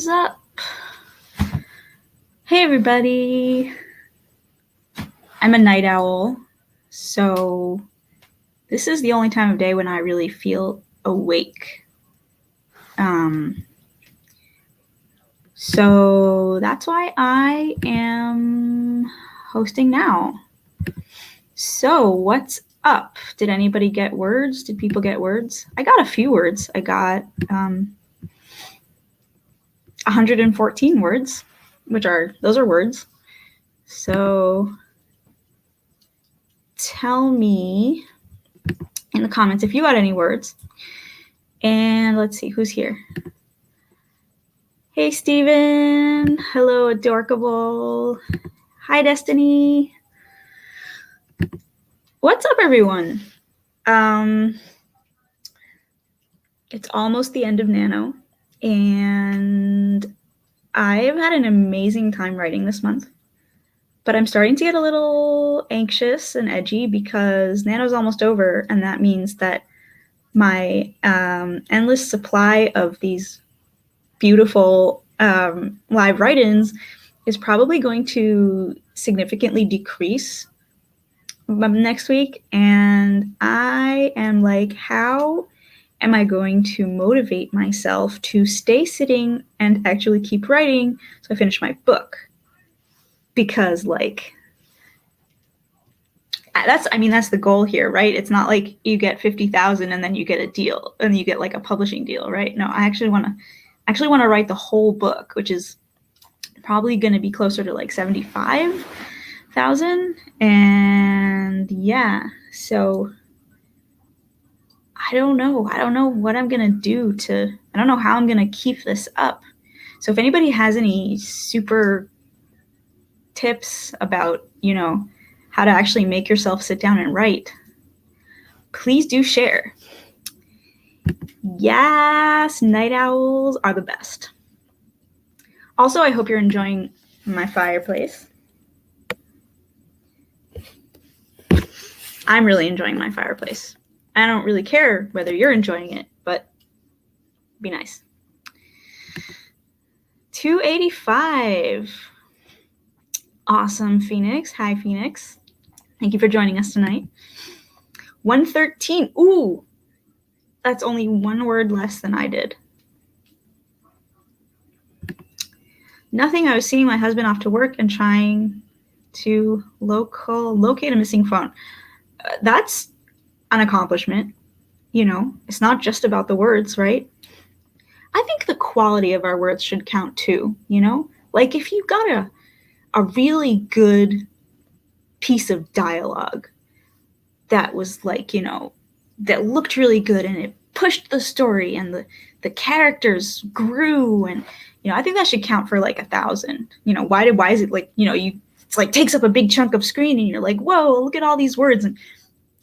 Thumbs up. Hey everybody. I'm a night owl, so this is the only time of day when I really feel awake. So that's why I am hosting now. So what's up? Did anybody get words? Did people get words? I got a few words. I got 114 words, those are words. So tell me in the comments if you got any words. And let's see who's here. Hey, Steven. Hello, Adorkable. Hi, Destiny. What's up, everyone? It's almost the end of Nano, and I've had an amazing time writing this month. But I'm starting to get a little anxious and edgy because Nano's almost over, and that means that my endless supply of these beautiful live write-ins is probably going to significantly decrease next week. And I am like, how am I going to motivate myself to stay sitting and actually keep writing so I finish my book? Because that's the goal here, right? It's not like you get 50,000 and then you get a deal and you get like a publishing deal, right? No, I actually want to write the whole book, which is probably going to be closer to like 75,000. And yeah, so I don't know what I'm going to do I don't know how I'm going to keep this up. So if anybody has any super tips about, how to actually make yourself sit down and write, please do share. Yes, night owls are the best. Also, I hope you're enjoying my fireplace. I'm really enjoying my fireplace. I don't really care whether you're enjoying it, but be nice. 285. Awesome, Phoenix. Hi, Phoenix. Thank you for joining us tonight. 113. Ooh, that's only one word less than I did. Nothing. I was seeing my husband off to work and trying to locate a missing phone. That's an accomplishment. It's not just about the words, right? I think the quality of our words should count too, Like if you got a really good piece of dialogue that was like, that looked really good and it pushed the story and the characters grew, and I think that should count for like 1,000. Why is it like, it's like takes up a big chunk of screen and you're like, whoa, look at all these words, and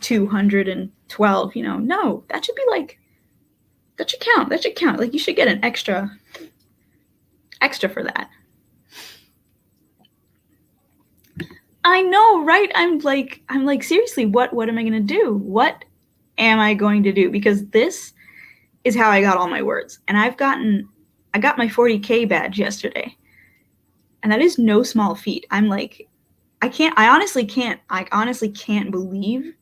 212, no, that should be like, that should count. Like you should get an extra for that. I know, right? I'm like, seriously, what am I going to do? What am I going to do? Because this is how I got all my words. And I got my 40K badge yesterday. And that is no small feat. I'm like, I honestly can't believe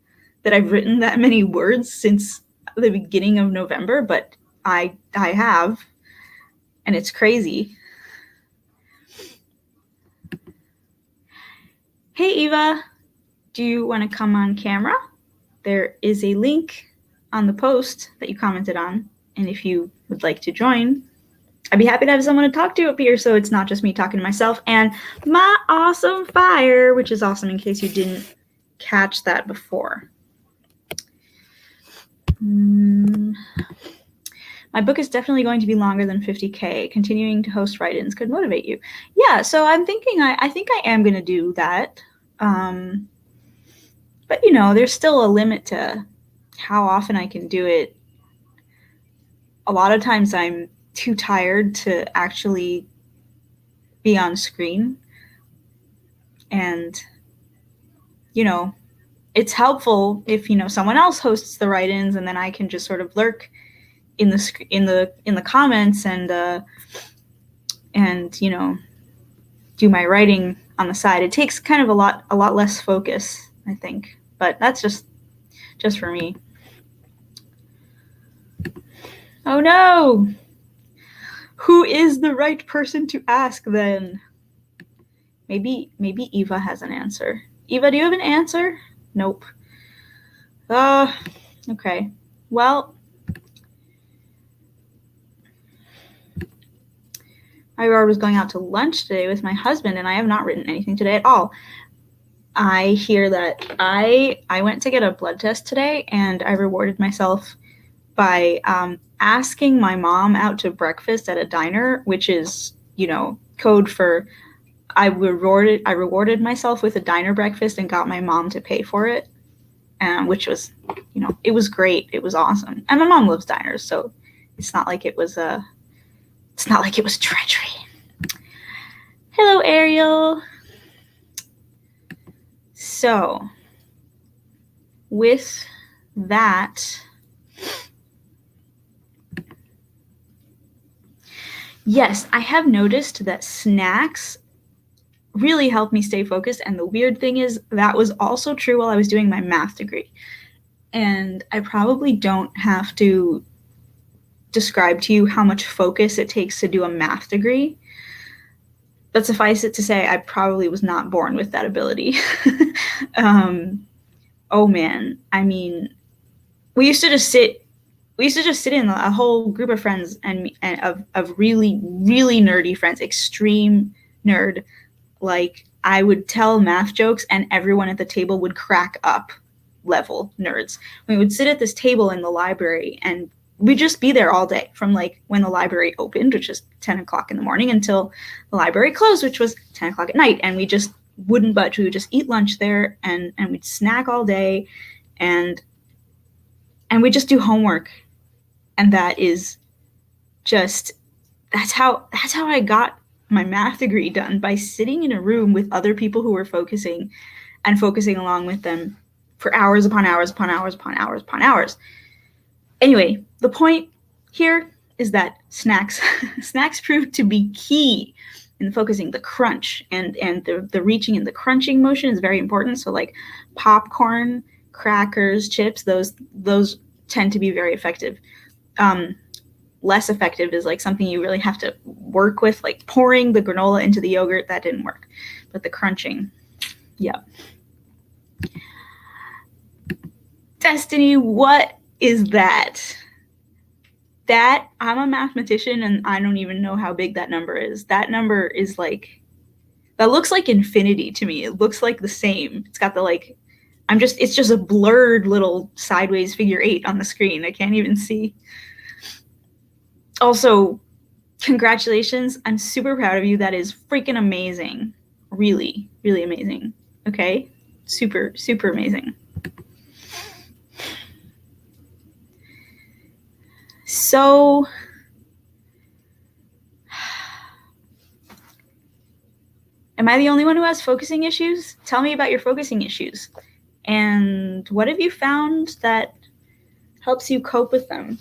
that I've written that many words since the beginning of November, but I have, and it's crazy. Hey, Eva, do you want to come on camera? There is a link on the post that you commented on, and if you would like to join, I'd be happy to have someone to talk to up here, so it's not just me talking to myself and my awesome fire, which is awesome in case you didn't catch that before. My book is definitely going to be longer than 50K. Continuing to host write-ins could motivate you. Yeah, so I'm thinking I think I am going to do that. But, there's still a limit to how often I can do it. A lot of times I'm too tired to actually be on screen. And, it's helpful if, someone else hosts the write-ins, and then I can just sort of lurk in the comments and and do my writing on the side. It takes kind of a lot less focus, I think, but that's just for me. Oh no! Who is the right person to ask then? Maybe Eva has an answer. Eva, do you have an answer? Nope. Okay. Well, I was going out to lunch today with my husband, and I have not written anything today at all. I hear that I went to get a blood test today, and I rewarded myself by asking my mom out to breakfast at a diner, which is, code for I rewarded myself with a diner breakfast and got my mom to pay for it, which was, it was great. It was awesome. And my mom loves diners, so it's not like it was treachery. Hello, Ariel. So, with that, yes, I have noticed that snacks really help me stay focused. And the weird thing is that was also true while I was doing my math degree. And I probably don't have to describe to you how much focus it takes to do a math degree. But suffice it to say, I probably was not born with that ability. Oh man, I mean, we used to just sit in a whole group of friends and of really, really nerdy friends, extreme nerd. Like, I would tell math jokes and everyone at the table would crack up level nerds. We would sit at this table in the library and we'd just be there all day from like when the library opened, which is 10 o'clock in the morning, until the library closed, which was 10 o'clock at night. And we just wouldn't budge. We would just eat lunch there and we'd snack all day and we'd just do homework. And that is just, that's how I got my math degree done, by sitting in a room with other people who were focusing along with them for hours upon hours upon hours upon hours upon hours. Anyway, the point here is that snacks proved to be key in focusing. The crunch and the reaching and the crunching motion is very important. So like popcorn, crackers, chips, those tend to be very effective. Less effective is like something you really have to work with, like pouring the granola into the yogurt. That didn't work. But the crunching, yeah. Destiny, what is that? That, I'm a mathematician and I don't even know how big that number is. That number is like, that looks like infinity to me. It looks like the same. It's got the like, it's just a blurred little sideways figure 8 on the screen. I can't even see. Also, congratulations. I'm super proud of you. That is freaking amazing. Really, really amazing. Okay? Super, super amazing. So, am I the only one who has focusing issues? Tell me about your focusing issues. And what have you found that helps you cope with them?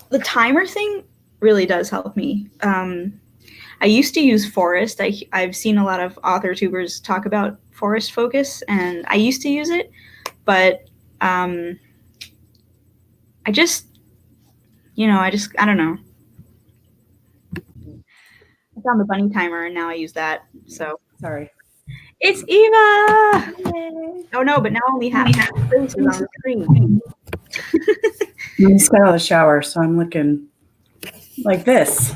The timer thing really does help me. I used to use Forest. I've seen a lot of authortubers talk about Forest focus, and I used to use it, but I don't know. I found the bunny timer, and now I use that. So sorry. It's Eva! Yay. Oh no, but now only half the face is on the screen. I just got out of the shower, so I'm looking like this.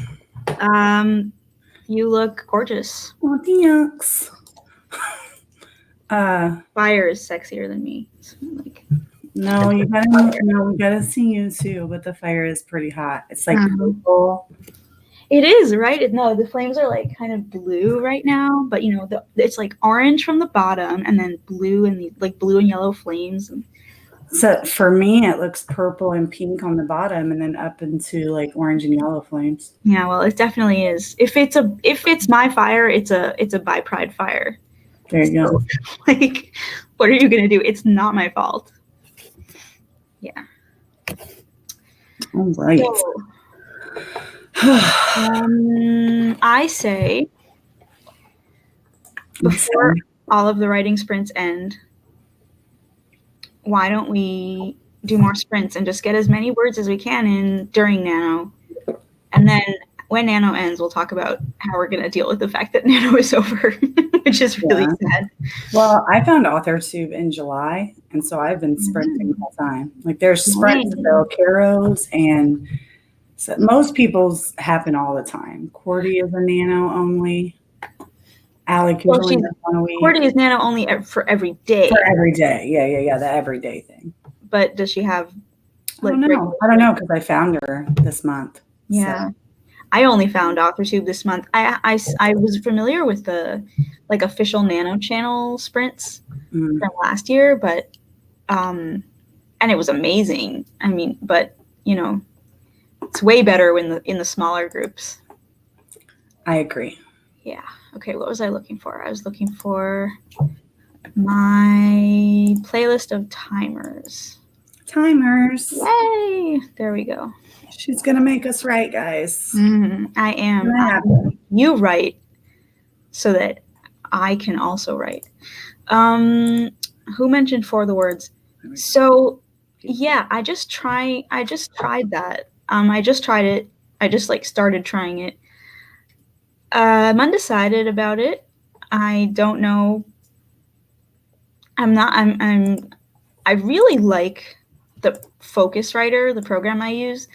You look gorgeous. Oh, thanks. Fire is sexier than me. So, like, no, we gotta see you too, but the fire is pretty hot. It's like purple. It is, right? No, the flames are like kind of blue right now, but it's like orange from the bottom and then blue and blue and yellow flames. So for me, it looks purple and pink on the bottom, and then up into like orange and yellow flames. Yeah, well, it definitely is. If it's my fire, it's a bi pride fire. There you go. Like, what are you gonna do? It's not my fault. Yeah. All right. So, I say before all of the writing sprints end, why don't we do more sprints and just get as many words as we can in during Nano? And then when Nano ends, we'll talk about how we're going to deal with the fact that Nano is over, which is really sad. Well, I found authortube in July, and so I've been sprinting all the time. Like there's sprints, Caros, and so most people's happen all the time. Cordy is a Nano only. Alec is only one a week. Cordy is Nano only for every day. For every day, yeah, the everyday thing. But does she have? Like, I don't know because I found her this month. Yeah, so. I only found authortube this month. I was familiar with the like official Nano channel sprints from last year, but and it was amazing. I mean, but you know, it's way better when in the smaller groups. I agree. Yeah. Okay, what was I looking for? I was looking for my playlist of timers. Timers. Yay! There we go. She's going to make us write, guys. I am. You write so that I can also write. Who mentioned For the Words? So, yeah, I just tried that. I just tried it. I just started trying it. I'm undecided about it. I don't know. I really like the Focus Writer, the program I use,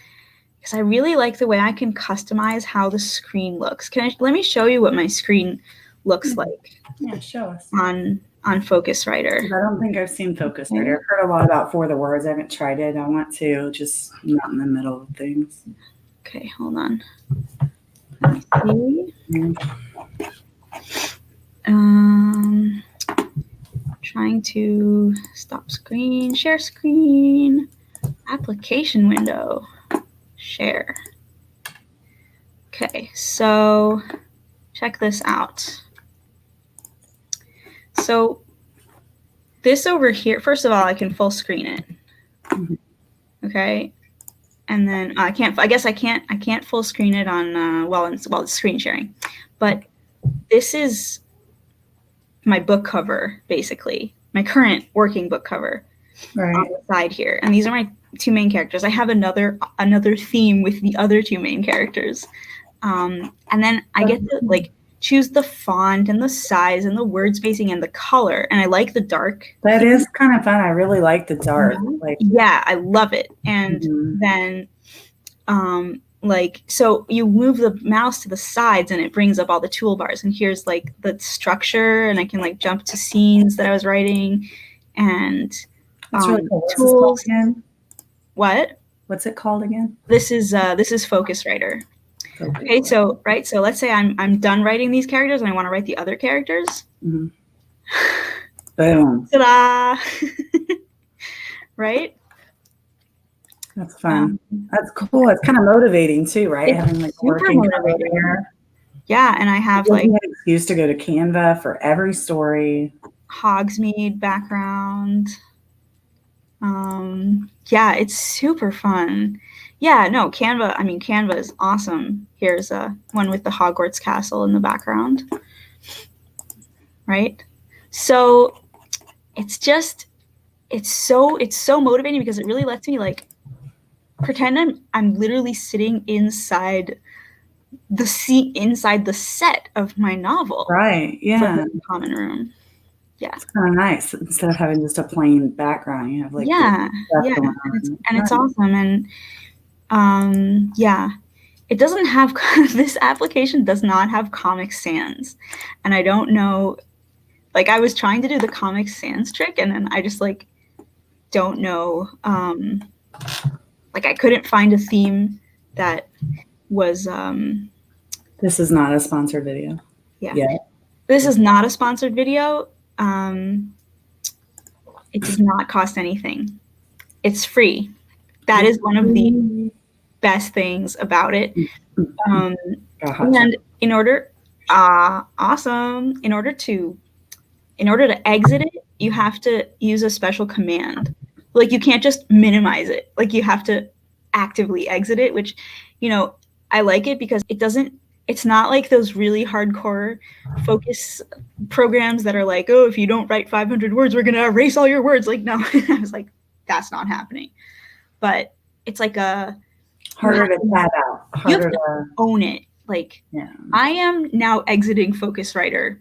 because I really like the way I can customize how the screen looks. Let me show you what my screen looks like. Yeah, show us. On Focus Writer. I don't think I've seen Focus Writer. I've heard a lot about For the Words. I haven't tried it. I want to, just not in the middle of things. Okay, hold on. Let's see. Trying to stop screen, share screen, application window, share. Okay, so check this out. So this over here, first of all, I can full screen it. Okay. And then I can't full screen it on while it's screen sharing. But this is my book cover, basically. My current working book cover on the side here. And these are my two main characters. I have another theme with the other two main characters. And then I get to choose the font and the size and the word spacing and the color. And I like the dark. That is kind of fun. I really like the dark. Yeah, I love it. And then so you move the mouse to the sides and it brings up all the toolbars. And here's the structure, and I can jump to scenes that I was writing, and really cool. Tools. What? What's it called again? This is Focus Writer. Okay, so let's say I'm done writing these characters and I want to write the other characters. Boom. Ta-da! Right? That's fun. That's cool. It's kind of motivating too, right? Having working here. Yeah, and I have an excuse to go to Canva for every story. Hogsmeade background. Yeah, it's super fun. Yeah, no, Canva is awesome. Here's one with the Hogwarts castle in the background. Right? So it's so motivating because it really lets me pretend I'm literally sitting inside the set of my novel. Right. Yeah. The common room. Yeah. It's kind of nice instead of having just a plain background. You have it's awesome. And yeah, it doesn't have this application does not have Comic Sans, and I don't know. I was trying to do the Comic Sans trick, and then I just don't know. I couldn't find a theme that was. This is not a sponsored video. Yeah. This is not a sponsored video. It does not cost anything. It's free. That is one of the best things about it. And in order to exit it, you have to use a special command. You can't just minimize it. You have to actively exit it, which, I like it because it doesn't it's not like those really hardcore focus programs that are like, oh, if you don't write 500 words, we're going to erase all your words. Like, no, I was like, that's not happening. But it's like a harder to tab out, harder to own it. Like, yeah. I am now exiting Focuswriter.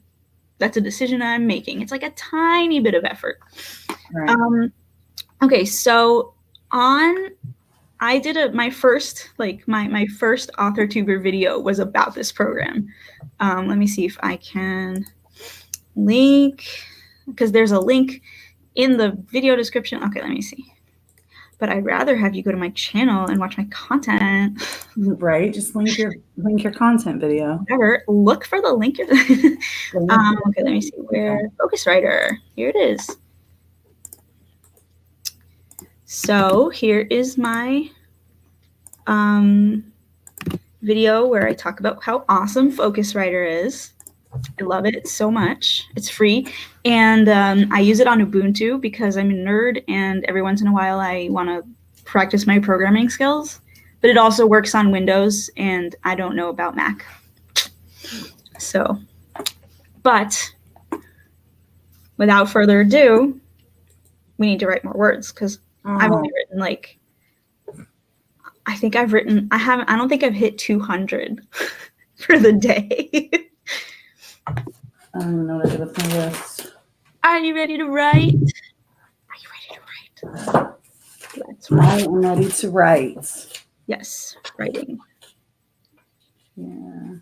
That's a decision I'm making. It's like a tiny bit of effort. Right. Okay, so I did my first authortuber video was about this program. Let me see if I can link, because there's a link in the video description. Okay, let me see. But I'd rather have you go to my channel and watch my content. Right, just link your content video. Whatever. Look for the link. Okay, let me see where Focuswriter. Here it is. So here is my video where I talk about how awesome Focuswriter is. I love it so much. It's free, and I use it on Ubuntu because I'm a nerd, and every once in a while I want to practice my programming skills. But it also works on Windows, and I don't know about Mac. So, but without further ado, we need to write more words because I've only written like, I don't think I've hit 200 for the day. I don't even know what to do with my list. Are you ready to write? Are you ready to write? That's right. I am ready to write. Yes, writing. Yeah.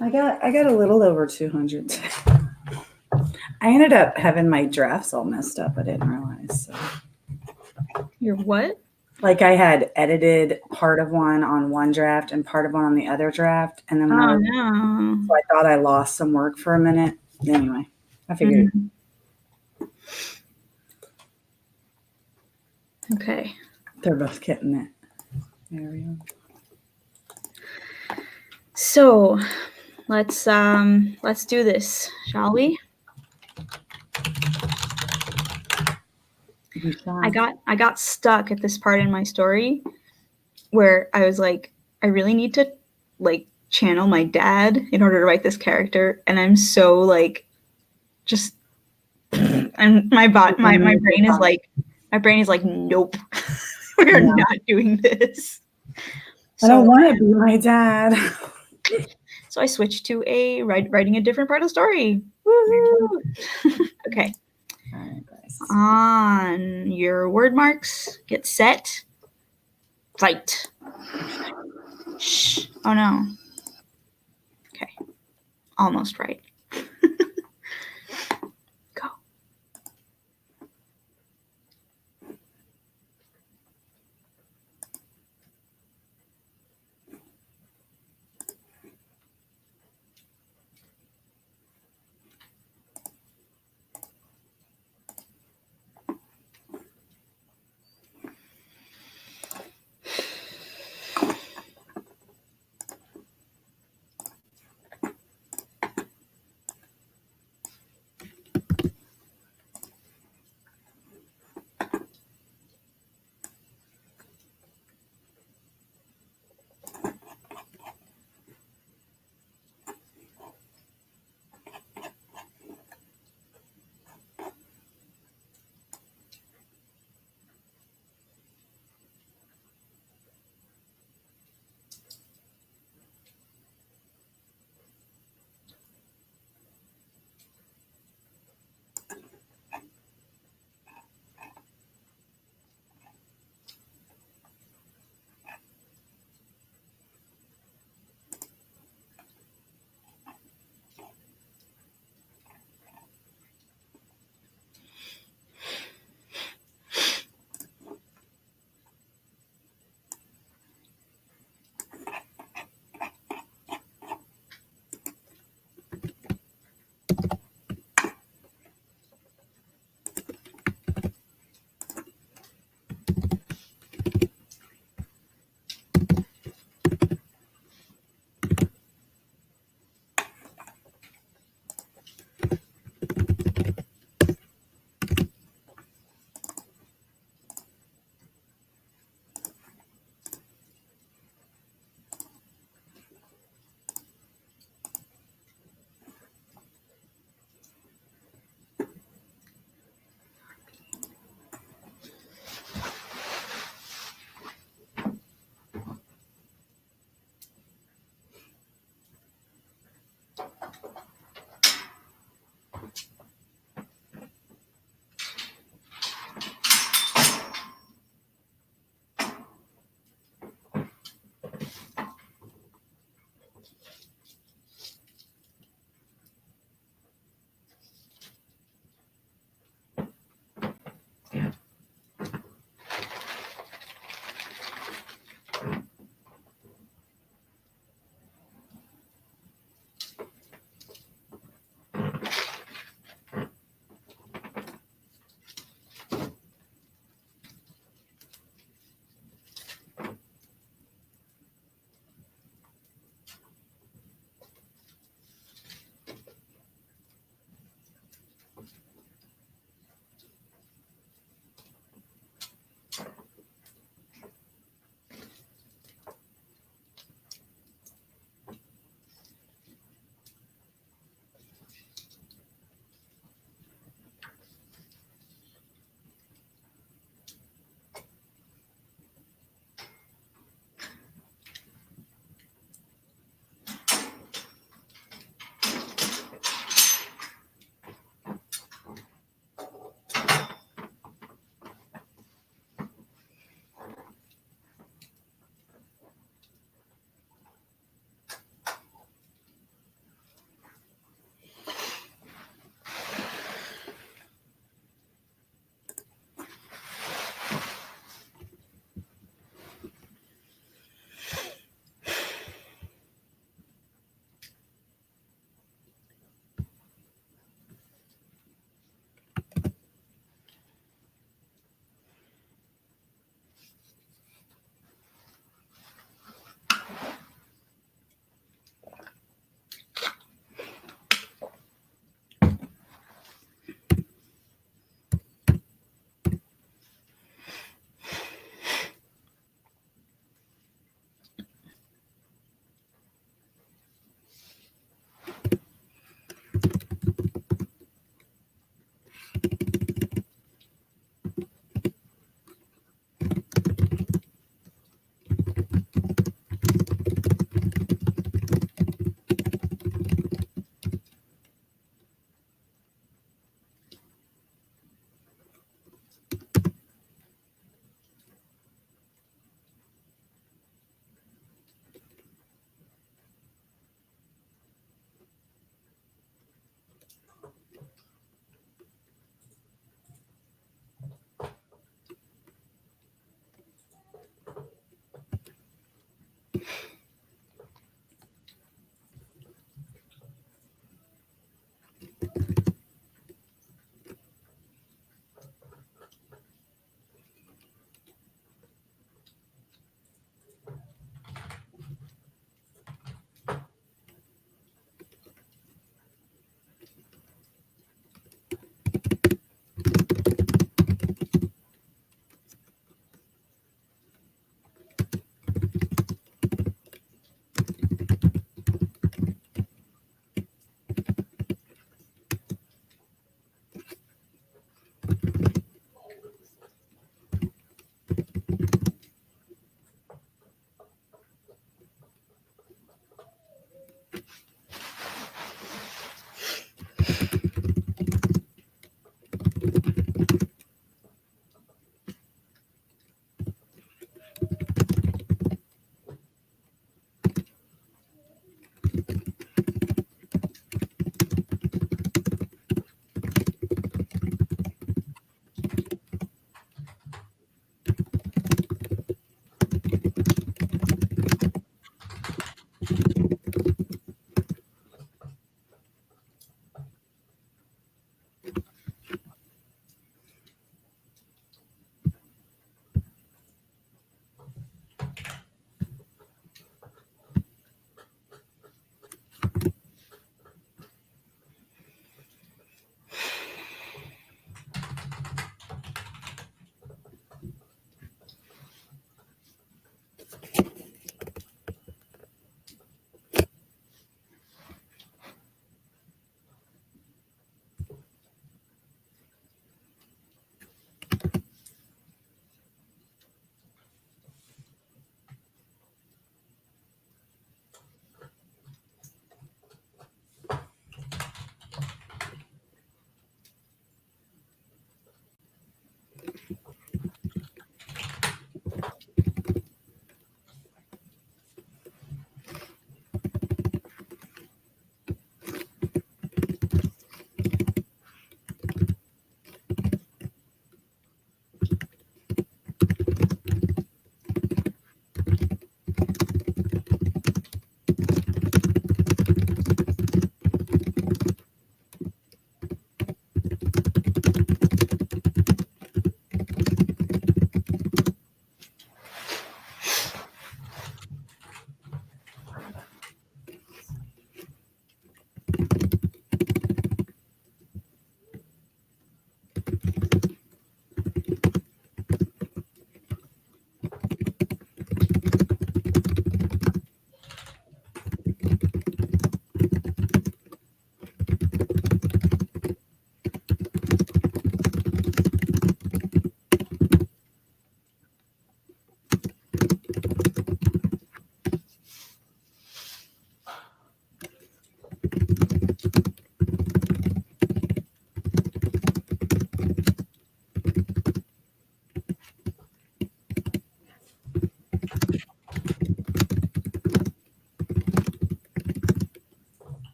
I got a little over 200. I ended up having my drafts all messed up. I didn't realize. So. Your what? Like I had edited part of one on one draft and part of one on the other draft. And then when so I thought I lost some work for a minute. Anyway, I figured. Okay. They're both getting it. There we go. So let's do this, shall we? I got stuck at this part in my story where I was like, I really need to like channel my dad in order to write this character, and I'm so like just and my brain is like nope. We are not doing this. I don't want to be my dad. So I switched to writing a different part of the story. Woo-hoo! Okay. All right, guys. On your word marks, get set, fight. Shh. Oh no. Okay. Almost right. Go.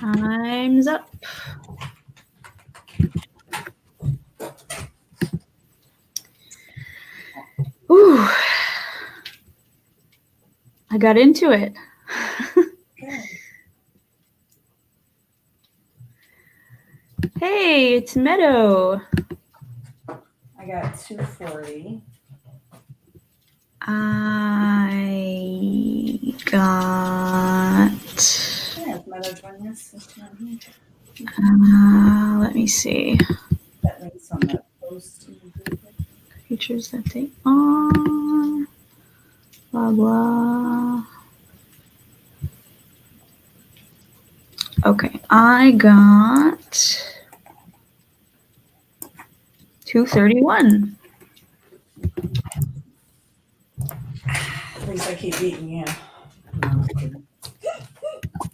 Time's up. Ooh. I got into it. Hey, it's Meadow. I got 240. I got. Meadow join us. Let me see. That links on the post. Features that they on. Blah blah. Okay, I got 231. At least I keep beating you.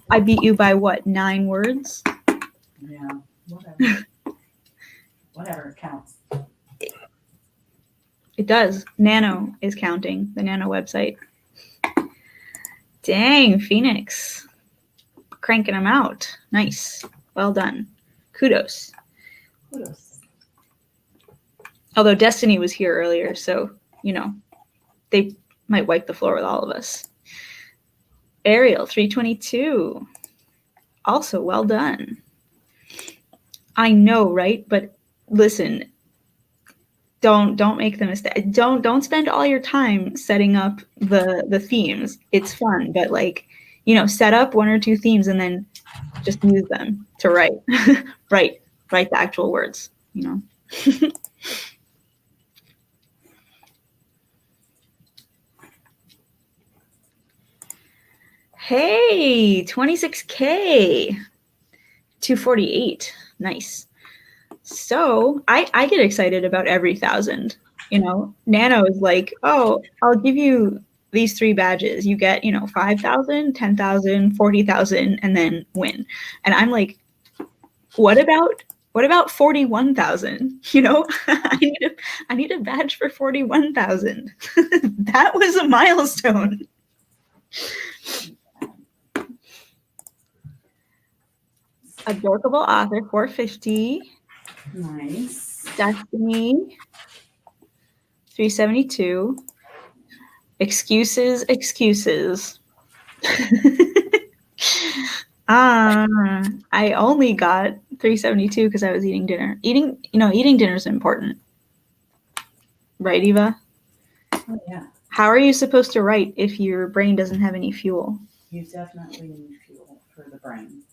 I beat you by what, 9 words? Yeah, whatever. Whatever counts. It does. Nano is counting, the Nano website. Dang, Phoenix. Cranking them out. Nice. Well done. Kudos. Kudos. Although Destiny was here earlier, so, you know, they might wipe the floor with all of us. Ariel, 322. Also, well done. I know, right? But listen, don't make the mistake. Don't spend all your time setting up the themes. It's fun, but like, you know, set up 1 or 2 themes and then just use them to write. write the actual words, you know. Hey, 26K. 248. Nice. So I get excited about every 1,000. You know, Nano is like, oh, I'll give you these 3 badges. You get, you know, 5,000, 10,000, 40,000, and then win. And I'm like, what about 41,000? You know, I need a badge for 41,000. That was a milestone. Adorkable author, 450. Nice. Destiny, 372. Excuses. I only got 372 because I was eating dinner. Eating dinner is important. Right, Eva? Oh, yeah. How are you supposed to write if your brain doesn't have any fuel? You definitely need fuel for the brain.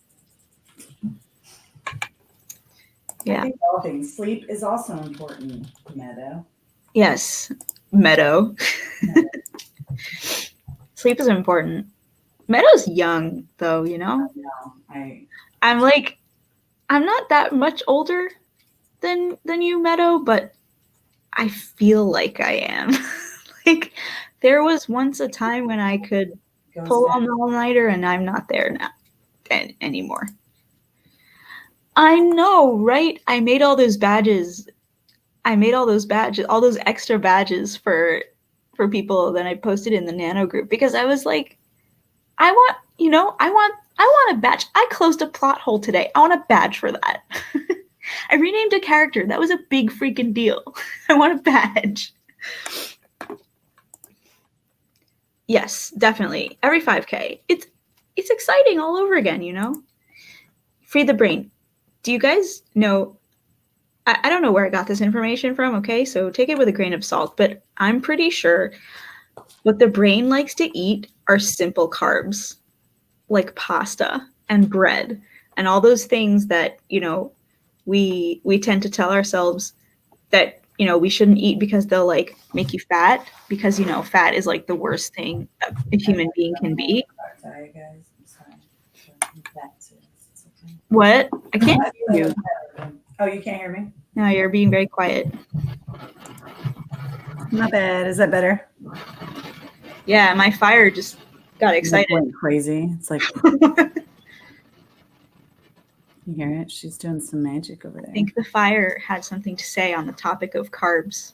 Yeah. I think all things. Sleep is also important, Meadow. Yes, Meadow. Sleep is important. Meadow's young, though, you know? I'm not that much older than you, Meadow, but I feel like I am. Like, there was once a time when I could pull on the all-nighter, and I'm not there now anymore. I know, right? I made all those badges. All those extra badges for people that I posted in the Nano group because I was like, I want a badge. I closed a plot hole today. I want a badge for that. I renamed a character. That was a big freaking deal. I want a badge. Yes, definitely. Every 5K. It's exciting all over again, you know? Free the brain. Do you guys know? I don't know where I got this information from, okay? So take it with a grain of salt, but I'm pretty sure what the brain likes to eat are simple carbs, like pasta and bread and all those things that, you know, we tend to tell ourselves that, you know, we shouldn't eat because they'll like make you fat because, you know, fat is like the worst thing a human being can be. Sorry, guys. I'm sorry. What? I can't hear you. Oh, you can't hear me? No, you're being very quiet. Not bad. Is that better? Yeah, my fire just got excited. Went crazy. It's like you hear it? She's doing some magic over there. I think the fire had something to say on the topic of carbs.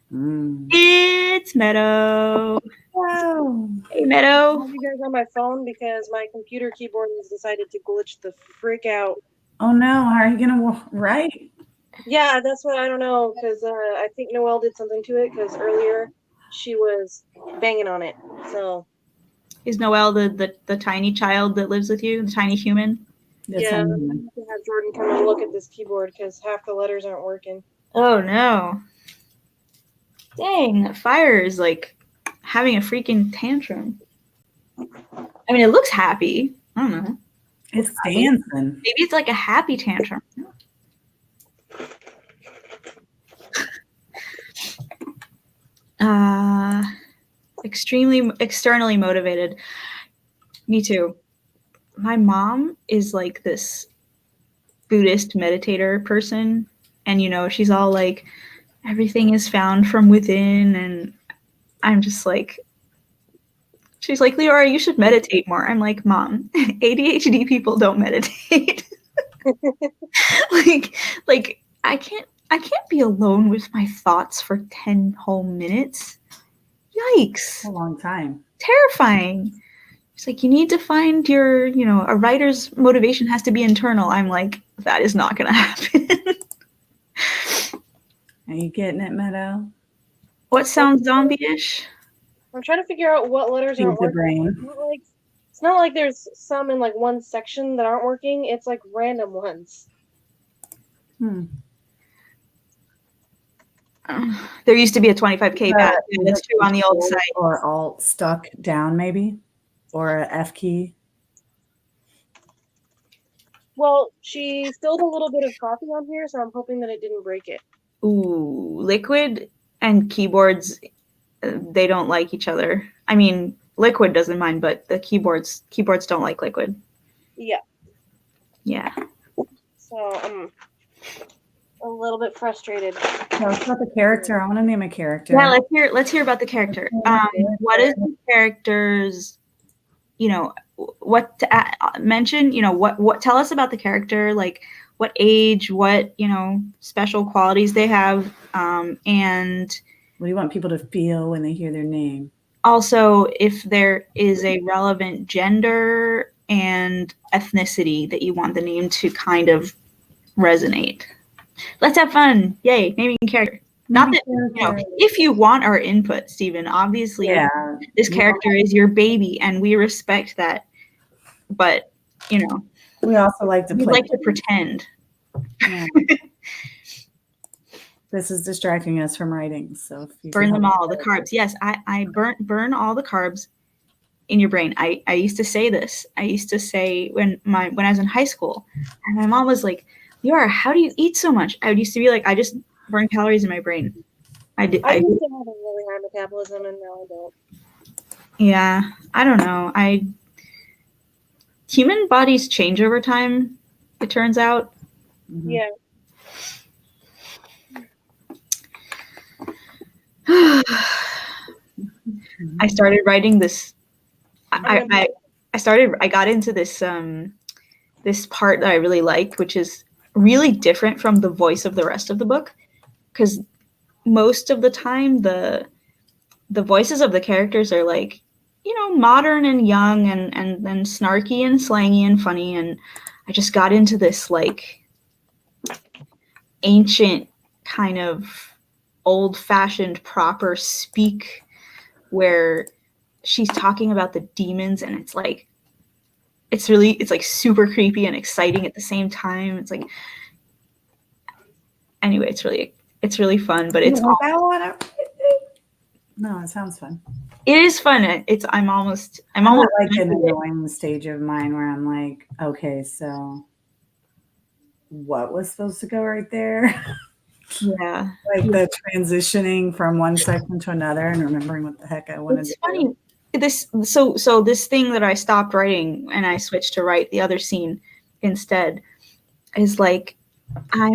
It's Meadow. Wow. Hey, Meadow. How's you shares on my phone because my computer keyboard has decided to glitch the frick out. Oh no, how are you gonna write? Yeah, that's what I don't know, because I think Noelle did something to it, because earlier she was banging on it. So Is Noelle the tiny child that lives with you, the tiny human? That's yeah, I'm gonna have to have Jordan come and look at this keyboard because half the letters aren't working. Oh no. Dang, that fire is like having a freaking tantrum. I mean, it looks happy. I don't know. It's dancing. Maybe it's like a happy tantrum. Extremely externally motivated. Me too. My mom is like this Buddhist meditator person, and she's all like, everything is found from within, and I'm just like, she's like, Liora, you should meditate more. I'm like, Mom, ADHD people don't meditate. like I can't be alone with my thoughts for 10 whole minutes. Yikes. A long time. Terrifying. It's like, you need to find your, a writer's motivation has to be internal. I'm like, that is not going to happen. Are you getting it, Meadow? What sounds zombie-ish? I'm trying to figure out what letters aren't the working. brain. It's not like there's some in like one section that aren't working. It's like random ones. There used to be a 25K back. That's true on the old site. Or alt stuck down, maybe? Or a F key? Well, she spilled a little bit of coffee on here, so I'm hoping that it didn't break it. Ooh, Liquid and keyboards, they don't like each other. I mean, Liquid doesn't mind, but the keyboards don't like Liquid. Yeah. Yeah. So I'm a little bit frustrated. Tell us about the character. I want to name a character. Yeah, let's hear about the character. What is the character's, what to mention? What tell us about the character, like what age, what special qualities they have, and what do you want people to feel when they hear their name? Also, if there is a relevant gender and ethnicity that you want the name to kind of resonate. Let's have fun. Yay, naming character. Not that, if you want our input, Stephen, obviously this character is your baby and we respect that. But, we also like to play. We like to pretend. Yeah. This is distracting us from writing. So burn them all, the carbs. Yes, I burn all the carbs in your brain. I used to say this. I used to say when I was in high school, and my mom was like, Liora, how do you eat so much? I used to be like, I just burn calories in my brain. I used to have a really high metabolism, and now I don't. Yeah, I don't know. Human bodies change over time, it turns out. Yeah. I started writing this. I got into this this part that I really liked, which is really different from the voice of the rest of the book, because most of the time the voices of the characters are like, modern and young and snarky and slangy and funny, and I just got into this like ancient kind of old-fashioned proper speak where she's talking about the demons, and it's like super creepy and exciting at the same time. It's like, anyway, it's really fun, but it's no, it sounds fun. It is fun. I'm almost like an annoying stage of mine where I'm like, okay, so what was supposed to go right there? Yeah. Like the transitioning from one section to another and remembering what the heck I wanted to do. So this thing that I stopped writing and I switched to write the other scene instead is like, I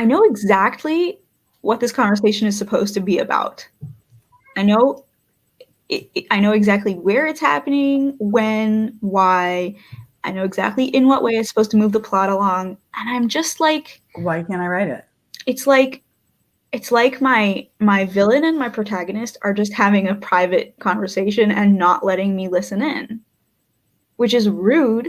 know exactly what this conversation is supposed to be about. I know exactly where it's happening, when, why. I know exactly in what way it's supposed to move the plot along. And I'm just like, why can't I write it? It's like, it's like my villain and my protagonist are just having a private conversation and not letting me listen in, which is rude.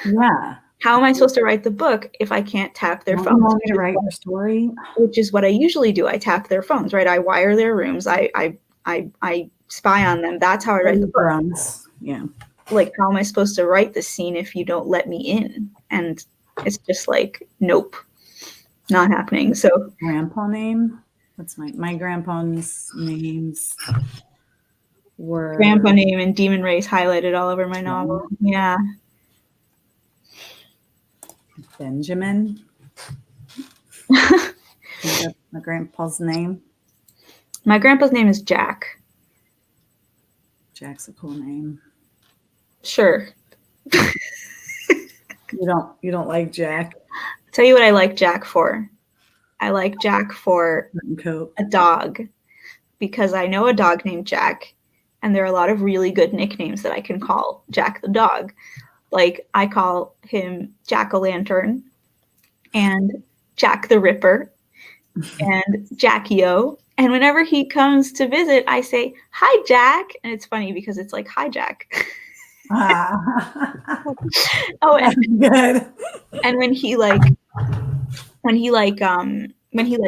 Yeah. How am I supposed to write the book if I can't tap their Don't phones? you want me to write your story? Which is what I usually do. I tap their phones, right? I wire their rooms. I spy on them. That's how I write the book. Drums. Yeah. Like, how am I supposed to write the scene if you don't let me in? And it's just like, nope, not happening. So Grandpa name? What's my grandpa's names were grandpa name and demon race highlighted all over my novel. Yeah. Benjamin. That's my grandpa's name. My grandpa's name is Jack. Jack's a cool name. Sure. You don't like Jack? I'll tell you what I like Jack for. I like Jack for Coke. a dog, because I know a dog named Jack, and there are a lot of really good nicknames that I can call Jack the dog. Like, I call him Jack-o'-lantern and Jack the Ripper and Jackie-O. And whenever he comes to visit, I say, "Hi, Jack." And it's funny because it's like, "Hi, Jack." Oh, and good. And when he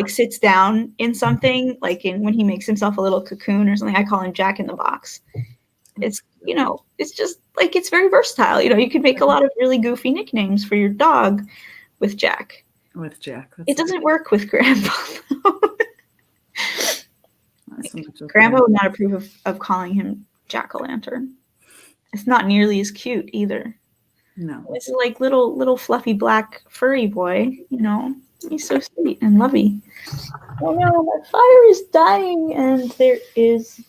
sits down in something, like when he makes himself a little cocoon or something, I call him Jack in the Box. It's, it's just like, it's very versatile. You could make a lot of really goofy nicknames for your dog with Jack. With Jack. It doesn't work with Grandpa. Grandpa would not approve of calling him Jack-o'-lantern. It's not nearly as cute either. No. It's like little fluffy black furry boy, He's so sweet and lovey. Oh no, my fire is dying and there is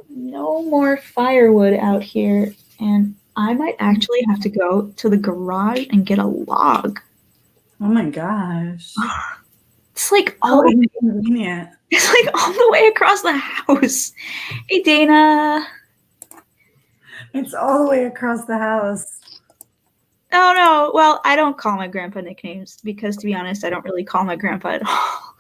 no more firewood out here, and I might actually have to go to the garage and get a log. Oh my gosh. It's like all inconvenient. It's like all the way across the house. Hey, Dana. It's all the way across the house. Oh, no. Well, I don't call my grandpa nicknames because, to be honest, I don't really call my grandpa at all.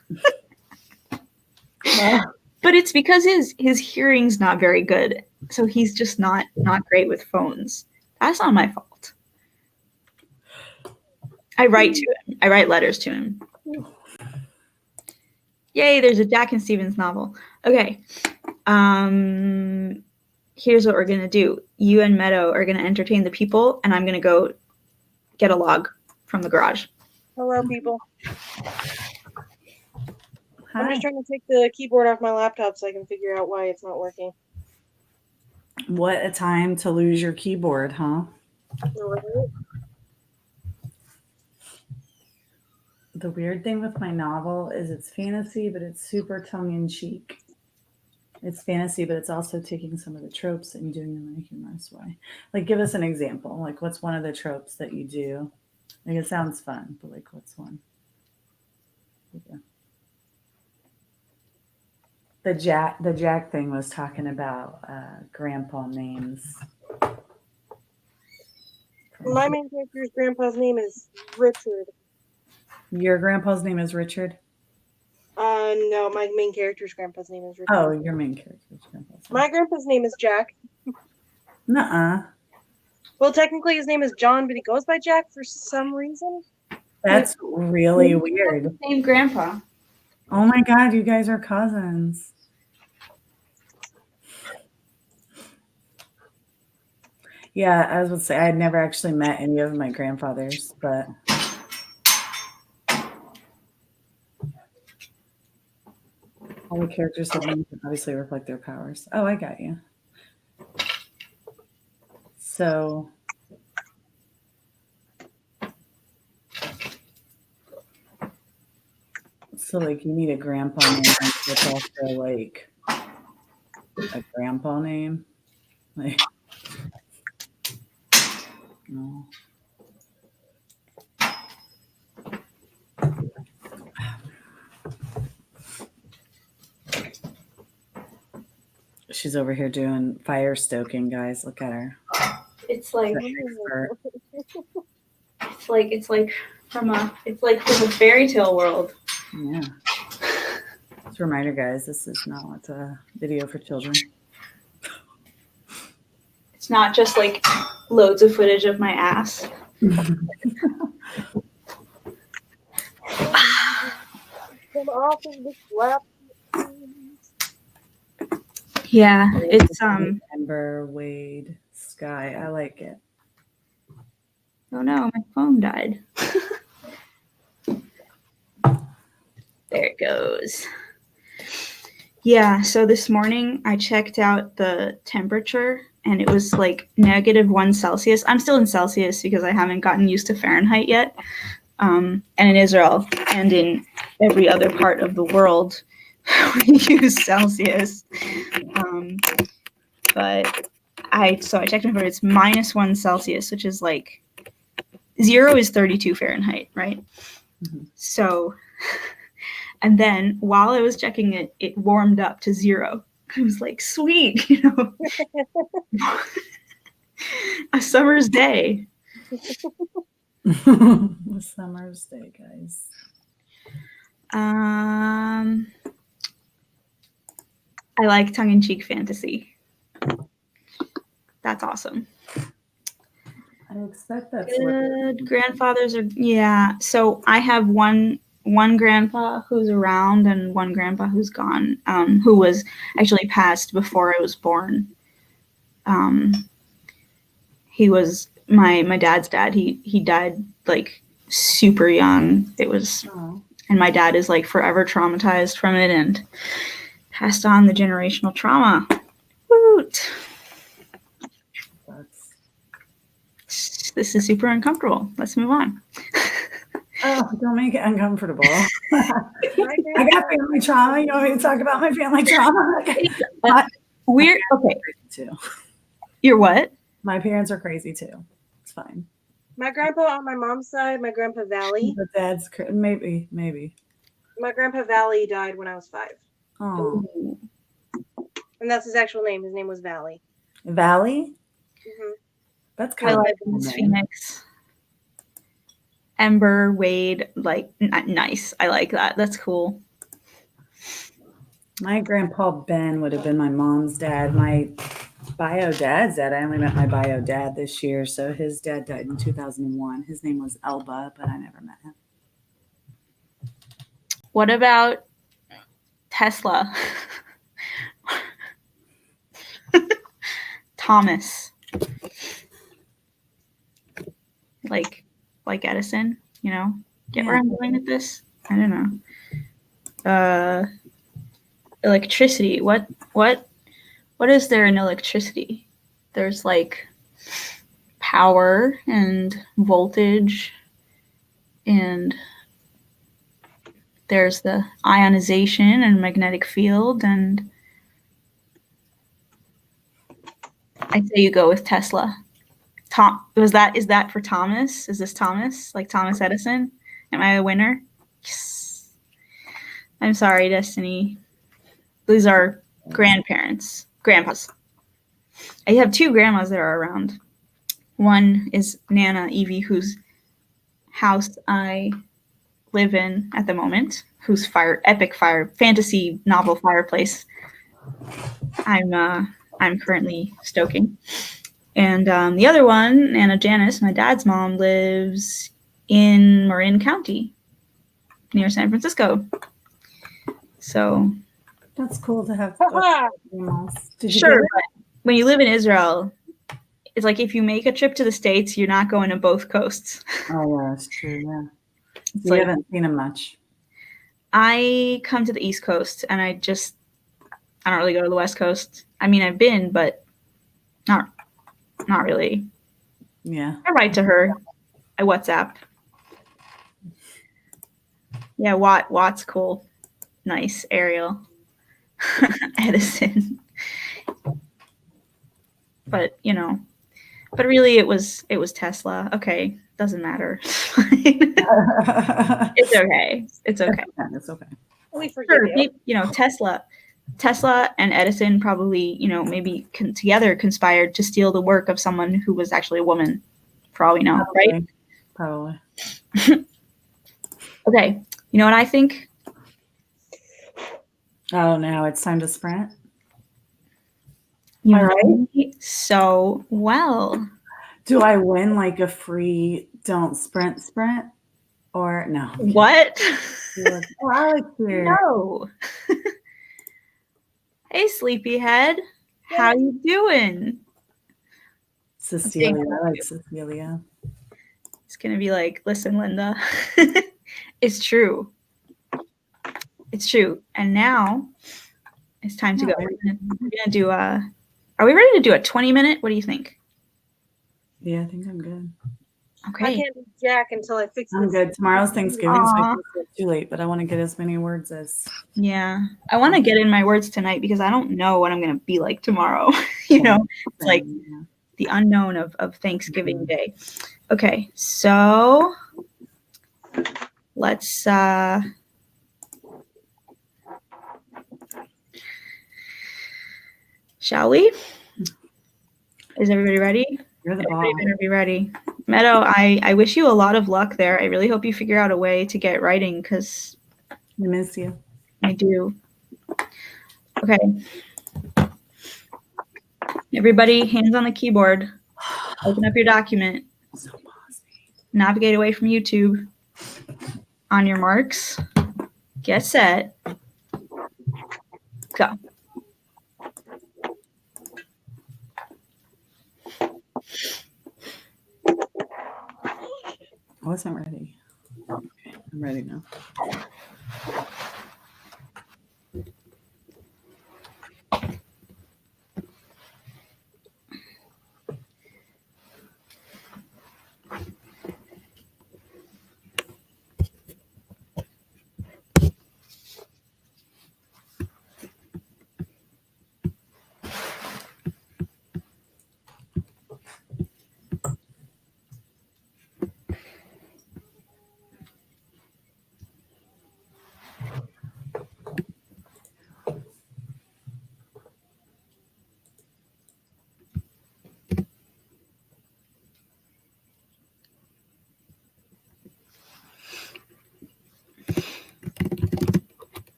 But it's because his hearing's not very good. So he's just not great with phones. That's not my fault. I write to him. I write letters to him. Yay, there's a Jack and Stevens novel. Okay. Here's what we're going to do. You and Meadow are going to entertain the people, and I'm going to go get a log from the garage. Hello, people. Hi. I'm just trying to take the keyboard off my laptop so I can figure out why it's not working. What a time to lose your keyboard, huh? Right. The weird thing with my novel is it's fantasy, but it's super tongue-in-cheek. It's fantasy, but it's also taking some of the tropes and doing them in a humorous way. Like, give us an example. Like, what's one of the tropes that you do? Like, it sounds fun, but like, what's one? Yeah. The Jack thing was talking about grandpa names. My main character's grandpa's name is Richard. Your grandpa's name is Richard? No, my main character's grandpa's name is Richard. Oh, your main character's grandpa's name. My grandpa's name is Jack. Nuh-uh. Well, technically his name is John, but he goes by Jack for some reason. That's really weird. Same grandpa. Oh my God, you guys are cousins. Yeah, I was going to say, I had never actually met any of my grandfathers, but all the characters have names that obviously reflect their powers. Oh, I got you. So like, you need a grandpa name that's also like a grandpa name. Like, no. She's over here doing fire stoking, guys. Look at her. It's like from a fairy tale world. Yeah. Just a reminder, guys, this is not a video for children. It's not just like loads of footage of my ass. Come off of the flap. Yeah, it's Amber, Wade, Sky. I like it. oh no, my phone died. There it goes. Yeah, so this morning I checked out the temperature and it was like -1 Celsius. I'm still in Celsius because I haven't gotten used to Fahrenheit yet. And in Israel and in every other part of the world, we use Celsius. But I checked my phone. It's -1 Celsius, which is like 0 is 32 Fahrenheit, right? Mm-hmm. So, and then while I was checking it, it warmed up to 0. I was like, sweet, you know, a summer's day. A summer's day, guys. I like tongue-in-cheek fantasy. That's awesome. I expect that's Good grandfathers are, yeah. So I have one grandpa who's around and one grandpa who's gone, who was actually passed before I was born. He was my dad's dad. He died like super young. It was, and my dad is like forever traumatized from it and passed on the generational trauma. Woot. This is super uncomfortable. Let's move on. Oh, don't make it uncomfortable. I got family trauma. You want me to talk about my family trauma? We're okay. Too. You're what? My parents are crazy too. It's fine. My grandpa on my mom's side, my grandpa Valley. But dad's maybe. My grandpa Valley died when I was 5. Oh. And that's his actual name. His name was Valley. Valley? Mm-hmm. That's kind of like Phoenix. Ember, Wade, like nice. I like that. That's cool. My grandpa Ben would have been my mom's dad. My bio dad's dad. I only met my bio dad this year, so his dad died in 2001. His name was Elba, but I never met him. What about Tesla? Thomas. Like Edison, you know? Get where I'm going with this? I don't know. Electricity. What is there in electricity? There's like power and voltage, and there's the ionization and magnetic field, and I'd say you go with Tesla. Is that for Thomas? Is this Thomas? Like Thomas Edison? Am I a winner? Yes. I'm sorry, Destiny. These are grandparents. Grandpas. I have 2 grandmas that are around. One is Nana Evie, whose house I live in at the moment, whose epic fantasy novel fireplace I'm currently stoking. And the other one, Nana Janice, my dad's mom, lives in Marin County, near San Francisco. So that's cool to have. Sure, but when you live in Israel, it's like if you make a trip to the States, you're not going to both coasts. Oh, yeah, that's true. Yeah, you haven't seen them much. I come to the East Coast, and I don't really go to the West Coast. I mean, I've been, but not really. Yeah. I write to her. I WhatsApp. Yeah, Watt's cool. Nice. Ariel. Edison. But, you know, really it was Tesla. Okay. Doesn't matter. It's okay. It's okay. It's okay. We forgive you. You know, Tesla and Edison probably, you know, maybe together conspired to steal the work of someone who was actually a woman, for all we know, right? Probably. Okay. You know what I think? Oh, now it's time to sprint. You All right. know me so well. Do I win like a free don't sprint or no? What? Oh, Alex here. No. Hey, sleepyhead. How you doing? Cecilia. I like Cecilia. It's gonna be like, listen, Linda. It's true. It's true. And now it's time to go. We're gonna do are we ready to do a 20-minute? What do you think? Yeah, I think I'm good. Okay. I can't do jack until I fix I'm this. good. Tomorrow's Thanksgiving, so Aw. it's too late, but I want to get as many words as. Yeah. I want to get in my words tonight because I don't know what I'm gonna be like tomorrow. You know, it's like the unknown of Thanksgiving Day. Okay, so let's shall we? Is everybody ready? You're the Everybody boss. better be ready. Meadow, I wish you a lot of luck there. I really hope you figure out a way to get writing because I miss you. I do. Okay. Everybody, hands on the keyboard. Open up your document. So bossy. Navigate away from YouTube. On your marks. Get set. Go. I wasn't ready. Okay, I'm ready now.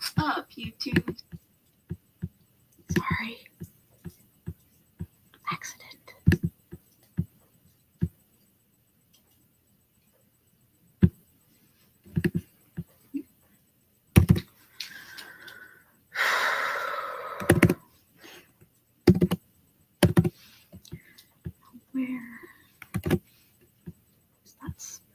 What's up, YouTube? Sorry. Accident. Where is that spell?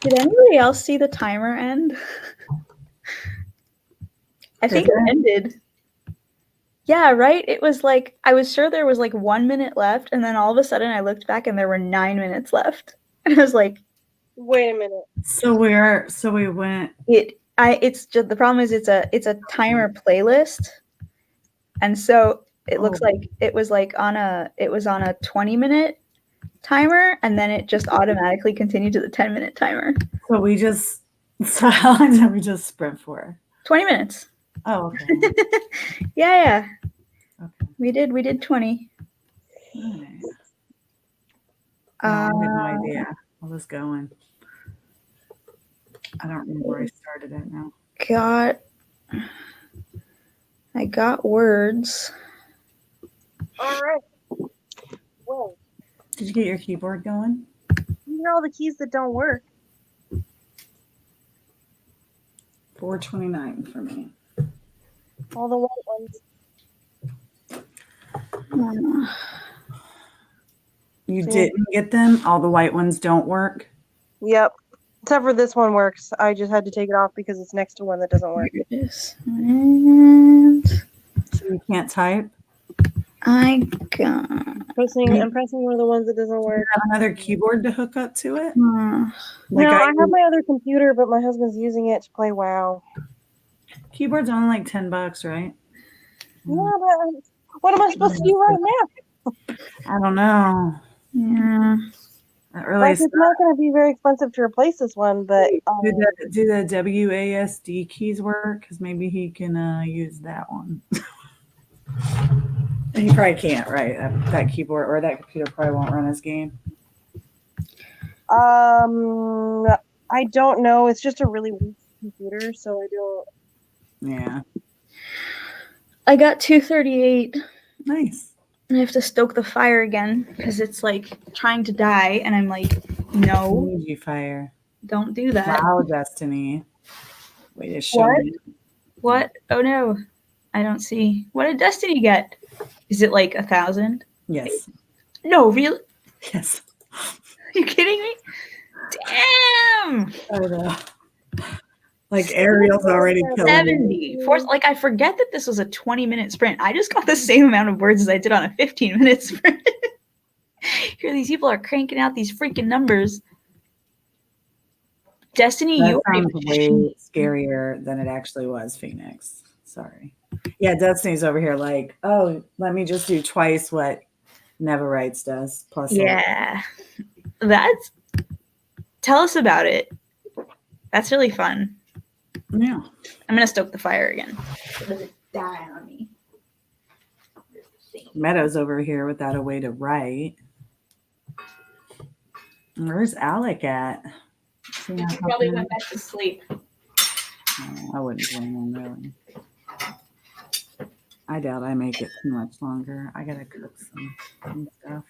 Did anybody else see the timer end? I think it ended. Yeah, right? It was like, I was sure there was like 1 minute left, and then all of a sudden I looked back and there were 9 minutes left. And I was like, wait a minute. So we went. It's just, the problem is it's a timer playlist. And so it looks like it was on a 20-minute timer, and then it just automatically continued to the 10-minute timer. So how long did we just sprint for? 20 minutes. Oh, okay. Yeah. Okay. We did 20. Nice. I had no idea. I was going. I don't remember where I started at now. I got words. All right. Well, did you get your keyboard going? These are all the keys that don't work. 429 for me. All the white ones. You didn't get them? All the white ones don't work? Yep. Except for this one works. I just had to take it off because it's next to one that doesn't work. Here it is. And so you can't type? I'm pressing one of the ones that doesn't work. Do you have another keyboard to hook up to it? No, I have my other computer, but my husband's using it to play WoW. Keyboard's only like $10, right? Yeah, but what am I supposed to do right now? I don't know. Yeah. It's not going to be very expensive to replace this one, but do the WASD keys work? Because maybe he can use that one. He probably can't, right? That keyboard or that computer probably won't run his game. I don't know. It's just a really weak computer, so I don't. Yeah. I got 238. Nice. And I have to stoke the fire again because it's like trying to die, and I'm like, no. Energy fire. Don't do that. Wow, Destiny. Wait to show me. What? Oh no. I don't see. What did Destiny get? Is it like 1,000? Yes. No, really? Yes. Are you kidding me? Damn! I know. Like Ariel's already killing 70. Like, I forget that this was a 20-minute sprint. I just got the same amount of words as I did on a 15-minute sprint. Here, these people are cranking out these freaking numbers. Destiny, that sounds way scarier than it actually was, Phoenix. Sorry. Yeah, Destiny's over here like, oh, let me just do twice what Neverrites does. Plus, yeah, tell us about it. That's really fun. Yeah, I'm gonna stoke the fire again. So does it die on me? Meadow's over here without a way to write. Where's Alec at? He probably went back to sleep. Oh, I wouldn't blame him, really. I doubt I make it too much longer. I gotta cook some stuff.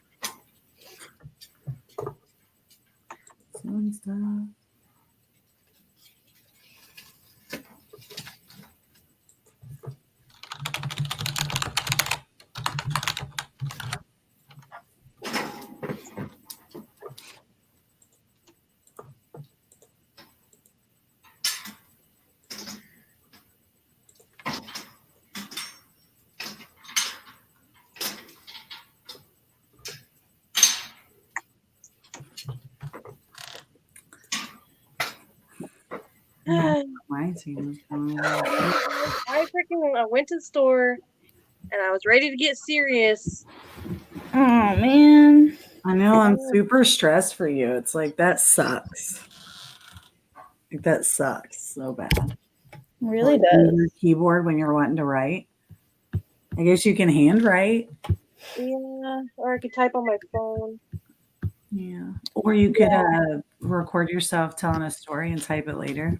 Some stuff. I went to the store and I was ready to get serious. Oh man. I know, I'm super stressed for you. It's like that sucks. Like that sucks so bad. It really does. Your keyboard when you're wanting to write. I guess you can handwrite. Yeah, or I could type on my phone. Yeah. Or you could record yourself telling a story and type it later.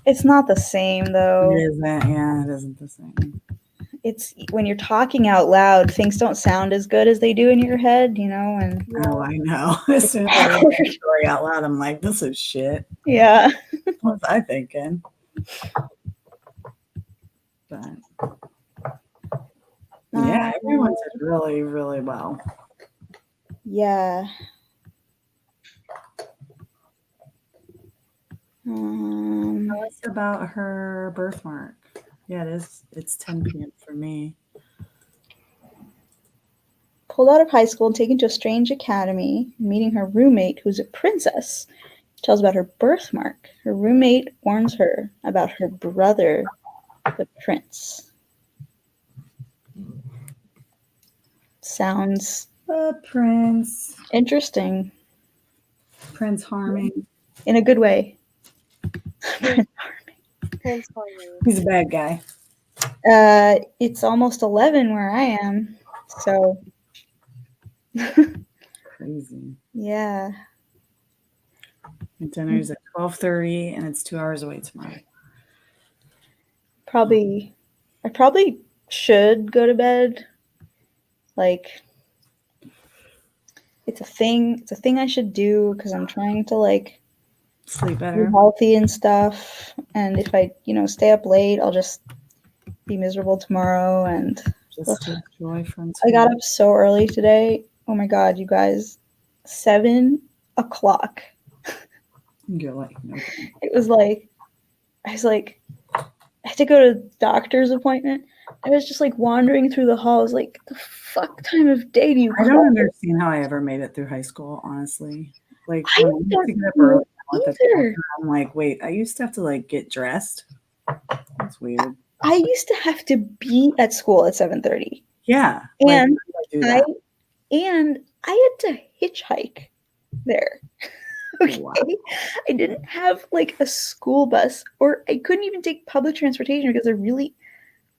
It's not the same, though. It isn't. Yeah, it isn't the same. It's when you're talking out loud, things don't sound as good as they do in your head, you know? And oh, I know. As soon as I read the story out loud, I'm like, this is shit. Yeah. What was I thinking? But yeah, everyone did really, really well. Yeah. Tell us about her birthmark. Yeah, it is. It's 10 p.m. for me. Pulled out of high school and taken to a strange academy, meeting her roommate, who's a princess. Tells about her birthmark. Her roommate warns her about her brother, the prince. Sounds Prince. interesting. Prince Harming. In a good way. Prince Harming. He's a bad guy. It's almost 11 where I am, so Crazy. yeah. Dinner's at 12:30, and it's 2 hours away tomorrow. I probably should go to bed. Like, it's a thing I should do because I'm trying to like Sleep be better. healthy and stuff. And if I, stay up late, I'll just be miserable tomorrow. And Just take joy from I got up so early today. Oh my God, you guys, 7 o'clock. You're like, no. It was like, I had to go to a doctor's appointment. I was just like wandering through the halls, like, the fuck time of day do you I call don't it? understand how I ever made it through high school, honestly. Like, I when I used to don't get up know early with the either. doctor, I'm like, wait, I used to have to like get dressed. That's weird. I used to have to be at school at 7:30. Yeah. And like, do that. I had to hitchhike there. Okay. Wow. I didn't have like a school bus, or I couldn't even take public transportation because there really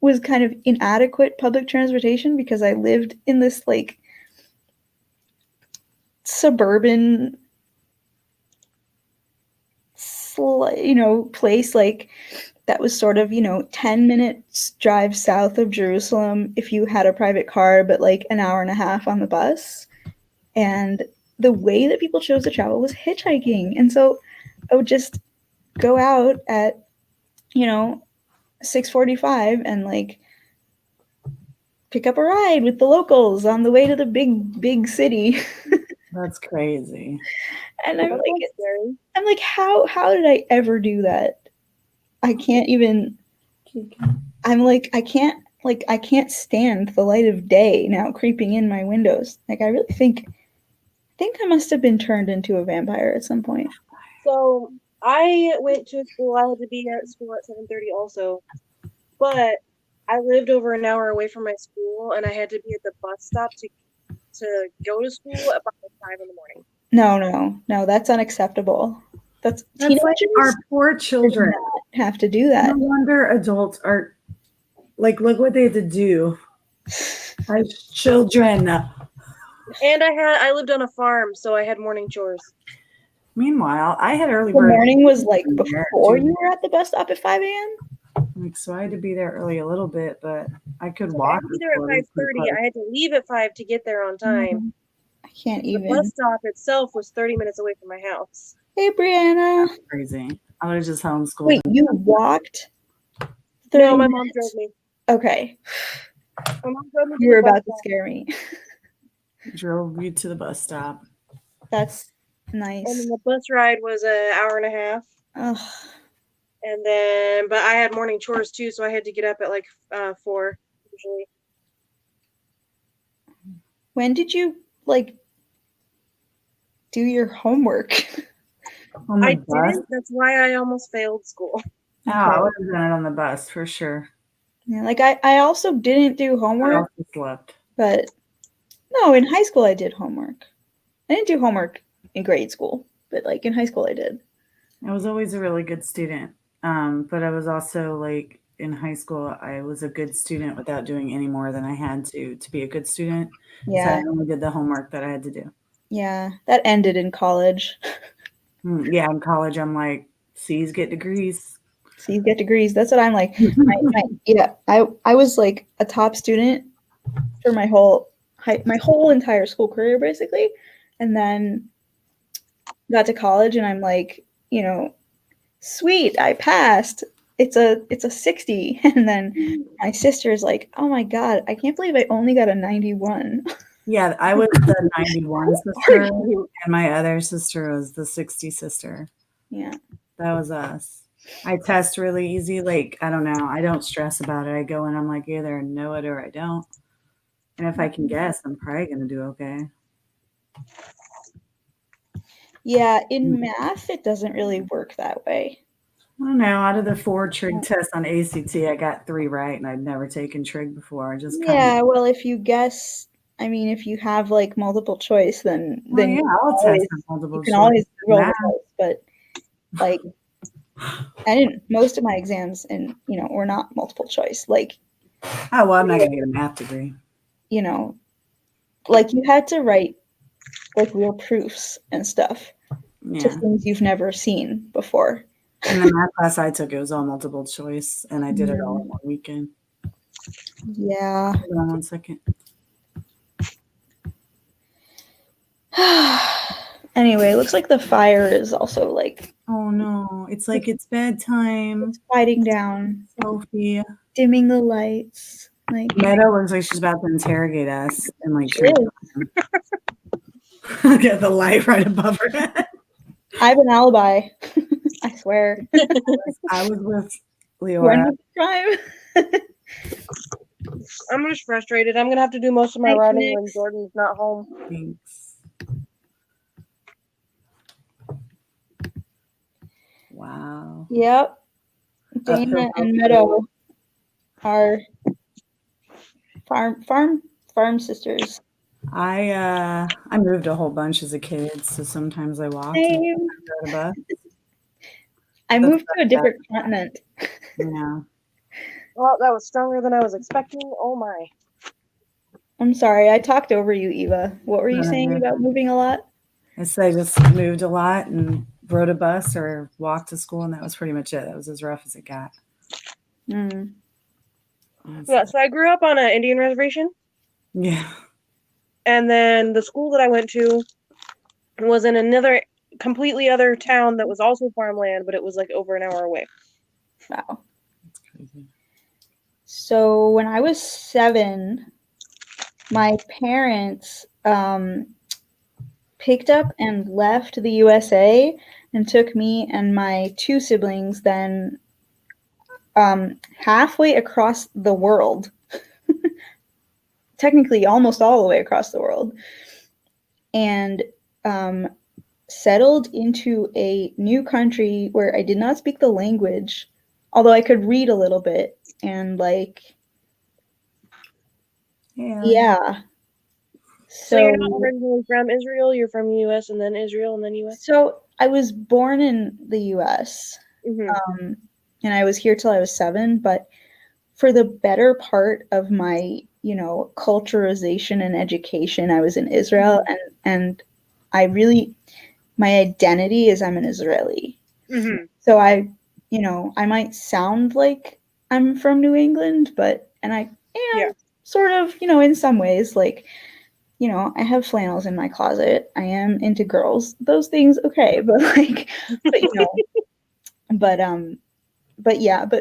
was kind of inadequate public transportation because I lived in this like suburban place like that was sort of 10 minutes drive south of Jerusalem if you had a private car, but like an hour and a half on the bus. And the way that people chose to travel was hitchhiking. And so I would just go out at 6:45 and like pick up a ride with the locals on the way to the big city. That's crazy. And I'm like, how did I ever do that? I can't even. I'm like, I can't stand the light of day now creeping in my windows. Like, I really think I must have been turned into a vampire at some point. So I went to school. I had to be at school at 7:30 also, but I lived over an hour away from my school, and I had to be at the bus stop to go to school at about 5 in the morning. No, that's unacceptable. That's like our poor children have to do that. No wonder adults are like, look what they had to do as children. And I lived on a farm, so I had morning chores. Meanwhile, I had early The bird. morning was like before you were at the bus stop at 5 a.m. Like, so I had to be there early a little bit, but I could So walk. I had to be there at 5:30. I had to leave at 5 to get there on time. I can't even. The bus stop itself was 30 minutes away from my house. Hey, Brianna. That's crazy. I would have just homeschooled. Wait, you walked? No, my mom drove me. Okay. My mom drove me. You were about to scare me. Drove you to the bus stop. That's nice. And then the bus ride was an hour and a half. Ugh. And then, but I had morning chores too, so I had to get up at like 4 usually. When did you like do your homework? I didn't. That's why I almost failed school. Oh, I would have done it on the bus for sure. Yeah, like I also didn't do homework. I also slept. But no, in high school I did homework. I didn't do homework in grade school, but like in high school I did. I was always a really good student. But I was also like in high school, I was a good student without doing any more than I had to be a good student. Yeah. So I only did the homework that I had to do. Yeah, that ended in college. Yeah, in college, I'm like, C's get degrees. C's get degrees. That's what I'm like. I was like a top student for my whole entire school career, basically. And then got to college and I'm like, sweet, I passed. It's a 60. And then my sister's like, oh my God, I can't believe I only got a 91. Yeah, I was the 91 sister, and my other sister was the 60 sister. Yeah. That was us. I test really easy. Like, I don't know. I don't stress about it. I go in, I'm like, either know it or I don't. And if I can guess, I'm probably going to do okay. Yeah, in math, it doesn't really work that way. I don't know. Out of the 4 trig tests on ACT, I got 3 right, and I'd never taken trig before. I just Yeah, well, if you guess, I mean, if you have like multiple choice, then yeah, I'll test on you multiple can choice. always roll the Math. dice. But like, I didn't. Most of my exams, and were not multiple choice. Like, Oh well, I'm not going to get a math degree. Like you had to write like real proofs and stuff to things you've never seen before. And the math class I took, it was all multiple choice, and I did it all in one weekend. Yeah. Hold on 1 second. Anyway, looks like the fire is also like. Oh no! It's like it's bedtime. It's quieting down. Sophie. Dimming the lights. Like Meadow looks like she's about to interrogate us and like she get the light right above her head. I have an alibi. I swear. I was with Liora. I'm just frustrated. I'm gonna have to do most of my writing when Jordan's not home. Thanks. Wow. Yep. Dana and Meadow are farm sisters. I moved a whole bunch as a kid, so sometimes I walked and rode a bus. I moved to a different continent. Yeah. Well, that was stronger than I was expecting. Oh my. I'm sorry, I talked over you, Eva. What were you saying about moving a lot? I said I just moved a lot and rode a bus or walked to school, and that was pretty much it. That was as rough as it got. Yeah, so I grew up on an Indian reservation. Yeah. And then the school that I went to was in another completely other town that was also farmland, but it was like over an hour away. Wow. That's crazy. So when I was 7, my parents picked up and left the USA and took me and my 2 siblings then halfway across the world. Technically almost all the way across the world. And settled into a new country where I did not speak the language, although I could read a little bit. And like, yeah. So you're not originally from Israel, you're from the US and then Israel and then US? So I was born in the US. And I was here till I was 7, but for the better part of my, culturization and education, I was in Israel, and I really, my identity is I'm an Israeli. So I might sound like I'm from New England, and I am sort of, in some ways, like, I have flannels in my closet. I am into girls. Those things, okay, but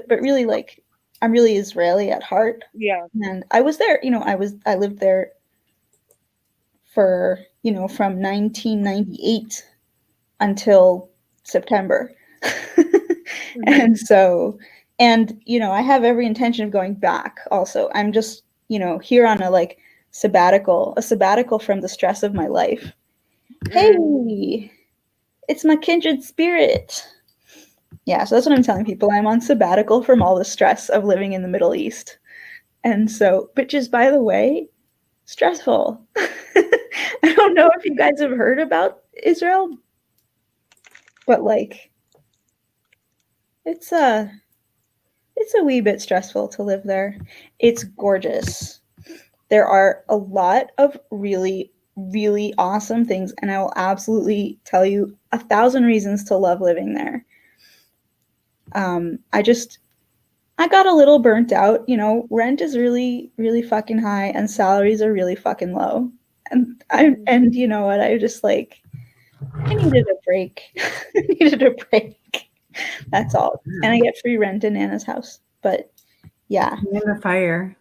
really, like, I'm really Israeli at heart. Yeah. And I was there, I lived there for, from 1998 until September. And so, I have every intention of going back also. I'm just, here on a sabbatical from the stress of my life. Hey, it's my kindred spirit. Yeah, so that's what I'm telling people. I'm on sabbatical from all the stress of living in the Middle East. And so, which is, by the way, stressful. I don't know if you guys have heard about Israel, but like, it's a wee bit stressful to live there. It's gorgeous. There are a lot of really, really awesome things, and I will absolutely tell you 1,000 reasons to love living there. I got a little burnt out. Rent is really, really fucking high, and salaries are really fucking low. And you know what? I just I needed a break. I needed a break. That's all. And I get free rent in Anna's house. But yeah. And a fire.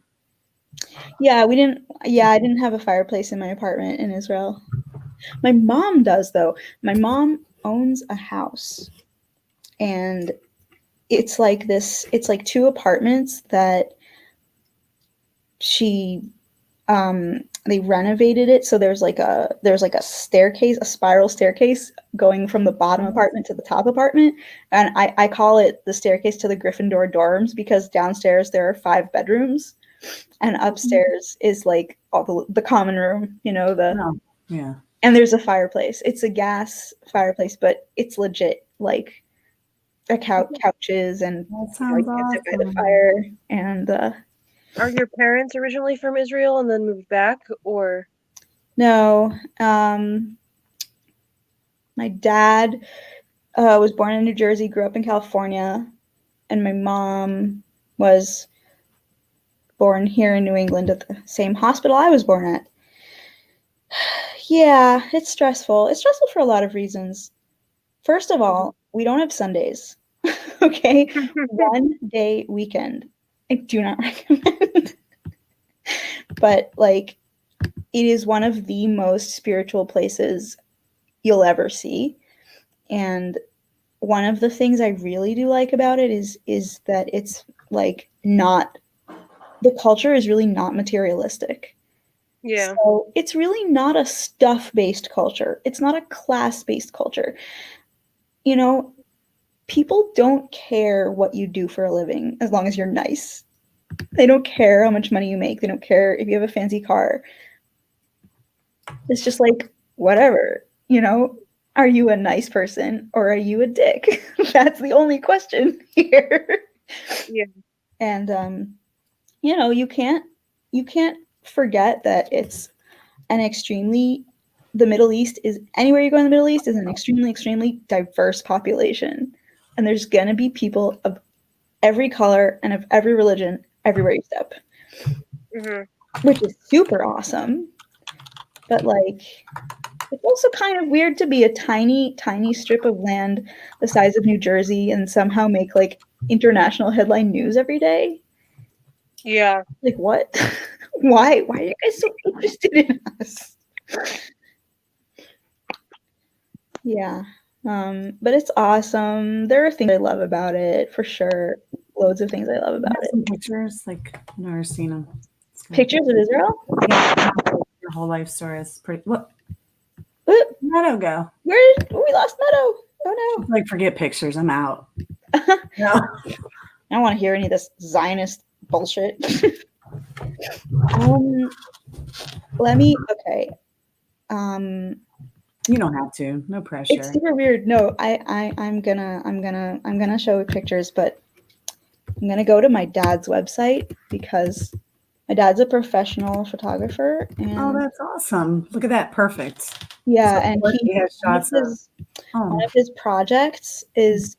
Yeah, I didn't have a fireplace in my apartment in Israel. My mom does, though. My mom owns a house. and it's like this. It's like 2 apartments that they renovated it, so there's like a staircase, a spiral staircase going from the bottom apartment to the top apartment, and I call it the staircase to the Gryffindor dorms because downstairs there are 5 bedrooms, and upstairs is like all the common room, Yeah. and there's a fireplace. It's a gas fireplace, but it's legit, like a couches, and That sounds you can sit by the awesome. fire, and Are your parents originally from Israel and then moved back, or? no, my dad was born in New Jersey, grew up in California, and my mom was born here in New England at the same hospital I was born at. Yeah, it's stressful. It's stressful for a lot of reasons. First of all, we don't have Sundays. Okay? 1 day weekend. I do not recommend. But like, it is one of the most spiritual places you'll ever see. And one of the things I really do like about it is that it's like not, the culture is really not materialistic. Yeah. So it's really not a stuff-based culture. It's not a class-based culture. People don't care what you do for a living as long as you're nice. They don't care how much money you make. They don't care if you have a fancy car. It's just like, whatever, are you a nice person or are you a dick? That's the only question here. Yeah. And you can't forget that it's the Middle East is, anywhere you go in the Middle East, is an extremely diverse population, and there's gonna be people of every color and of every religion everywhere you step, which is super awesome. But like, it's also kind of weird to be a tiny strip of land the size of New Jersey and somehow make like international headline news every day. Yeah. Like, what? Why are you guys so interested in us? Yeah. But it's awesome. There are things I love about it, for sure. Loads of things I love about it. Some pictures, like I've never seen them. Pictures of Israel? Yeah, your whole life story is pretty. What? Meadow go? We lost Meadow. Oh no! Like, forget pictures. I'm out. No. I don't want to hear any of this Zionist bullshit. Okay. You don't have to. No pressure. It's super weird. No, I'm gonna show pictures, but I'm gonna go to my dad's website because my dad's a professional photographer. And that's awesome. Look at that. Perfect. Yeah, so and he has shots one of his projects is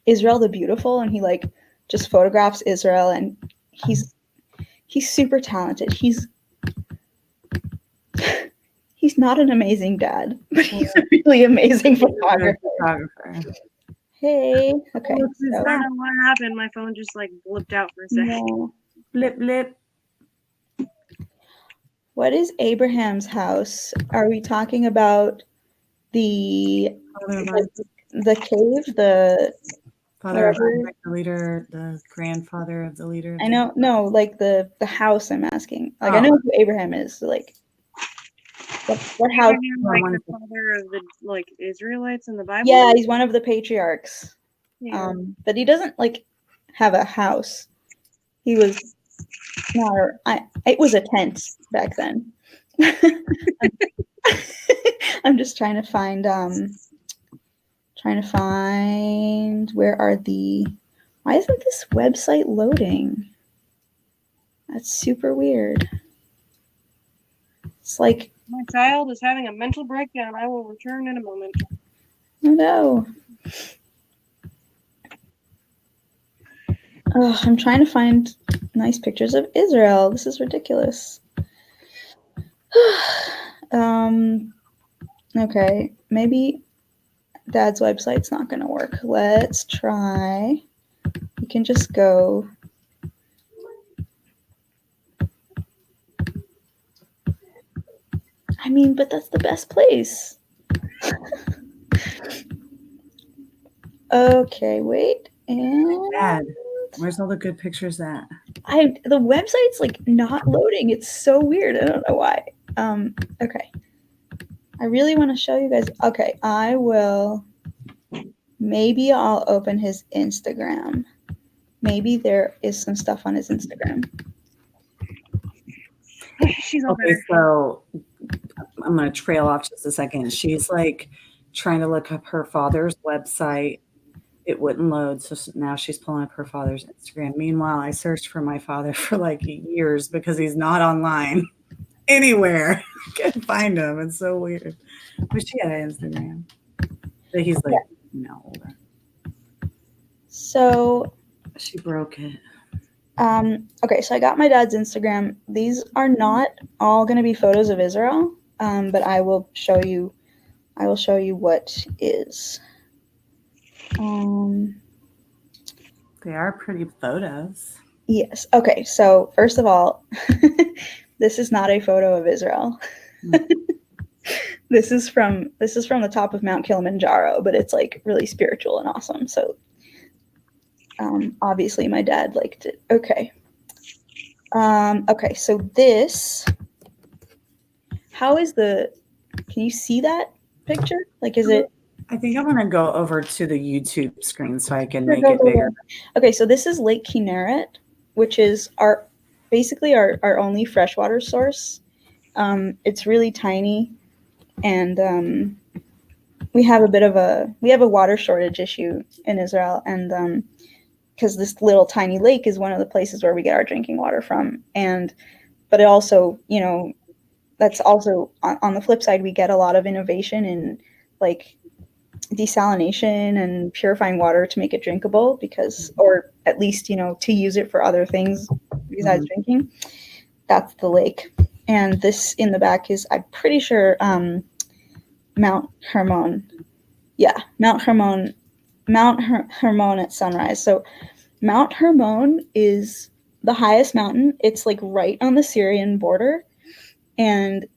Israel the Beautiful, and he like just photographs Israel, and he's super talented. He's not an amazing dad, but he's a really amazing photographer. Hey, okay. I don't know what happened. My phone just like blipped out for a second. No. Blip blip. What is Abraham's house? Are we talking about the cave, the father of the leader, the grandfather of the leader? I know, no, like the house. I'm asking. Like, I know who Abraham is. Like, what house? Like the father of the Israelites in the Bible. Yeah, he's one of the patriarchs. Yeah. But he doesn't like have a house. He was it was a tent back then. I'm just trying to find why isn't this website loading? That's super weird. It's like, my child is having a mental breakdown. I will return in a moment. Oh no. Oh, I'm trying to find nice pictures of Israel. This is ridiculous. Okay, maybe Dad's website's not going to work. Let's try. You can just go. But that's the best place. Okay, wait. And Dad, where's all the good pictures at? the website's like not loading. It's so weird. I don't know why. Okay. I really want to show you guys. Okay, I will. Maybe I'll open his Instagram. Maybe there is some stuff on his Instagram. She's all Okay, better. so I'm going to trail off just a second. She's like trying to look up her father's website. It wouldn't load, so now she's pulling up her father's Instagram. Meanwhile, I searched for my father for like years because he's not online anywhere. Can't find him. It's so weird. But she had an Instagram. But he's like, older. So She broke it. okay, so I got my dad's Instagram. These are not all going to be photos of Israel, but I will show you what is. They are pretty photos. Yes. Okay, so first of all, this is not a photo of Israel. This is from the top of Mount Kilimanjaro, but it's like really spiritual and awesome. So obviously my dad liked it. Okay. Okay, so this, can you see that picture? Like, is it? I think I'm going to go over to the YouTube screen so I can make it bigger. Okay, so this is Lake Kinneret, which is basically our only freshwater source. It's really tiny, and we have a water shortage issue in Israel, and because this little tiny lake is one of the places where we get our drinking water from, but it also, that's also on the flip side, we get a lot of innovation in like desalination and purifying water to make it drinkable, or at least, to use it for other things besides drinking. That's the lake. And this in the back is, I'm pretty sure, Mount Hermon. Yeah, Mount Hermon at sunrise. So Mount Hermon is the highest mountain. It's like right on the Syrian border, and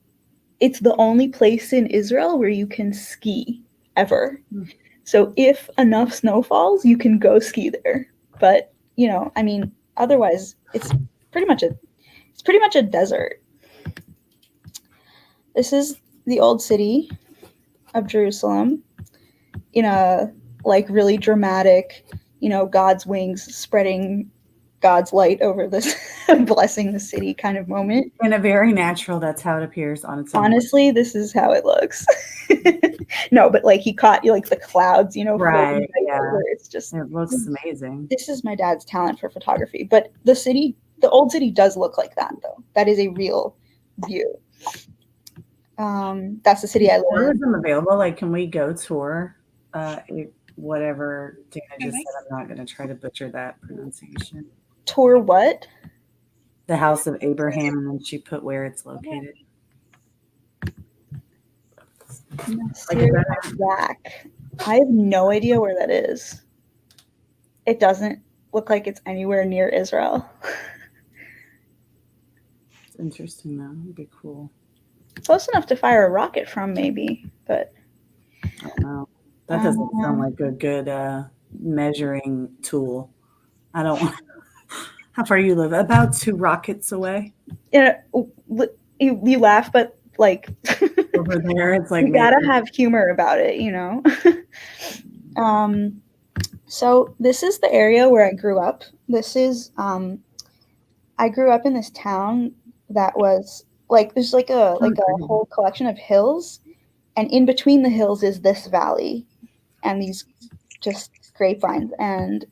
it's the only place in Israel where you can ski ever. So if enough snow falls, you can go ski there. But, otherwise it's pretty much a desert. This is the old city of Jerusalem in a like really dramatic, God's wings spreading God's light over this, blessing the city kind of moment. In a very natural, that's how it appears on its own. Honestly, this is how it looks. No, but like he caught like the clouds, right? Yeah, it's just, it looks amazing. This is my dad's talent for photography. But the old city does look like that, though. That is a real view. That's the city I live in. Tourism available? Like, can we go tour? Whatever Dana just said. I'm not going to try to butcher that pronunciation. Tour what? The House of Abraham, and then she put where it's located. Black. I have no idea where that is. It doesn't look like it's anywhere near Israel. It's interesting, though. It'd be cool. Close enough to fire a rocket from, maybe, but I don't know. That doesn't sound like a good measuring tool. I don't want. How far you live? About 2 rockets away. Yeah, you laugh, but like over there, it's like you gotta have humor about it, So this is the area where I grew up. This is I grew up in this town that was like there's like a whole collection of hills, and in between the hills is this valley and these just grapevines, and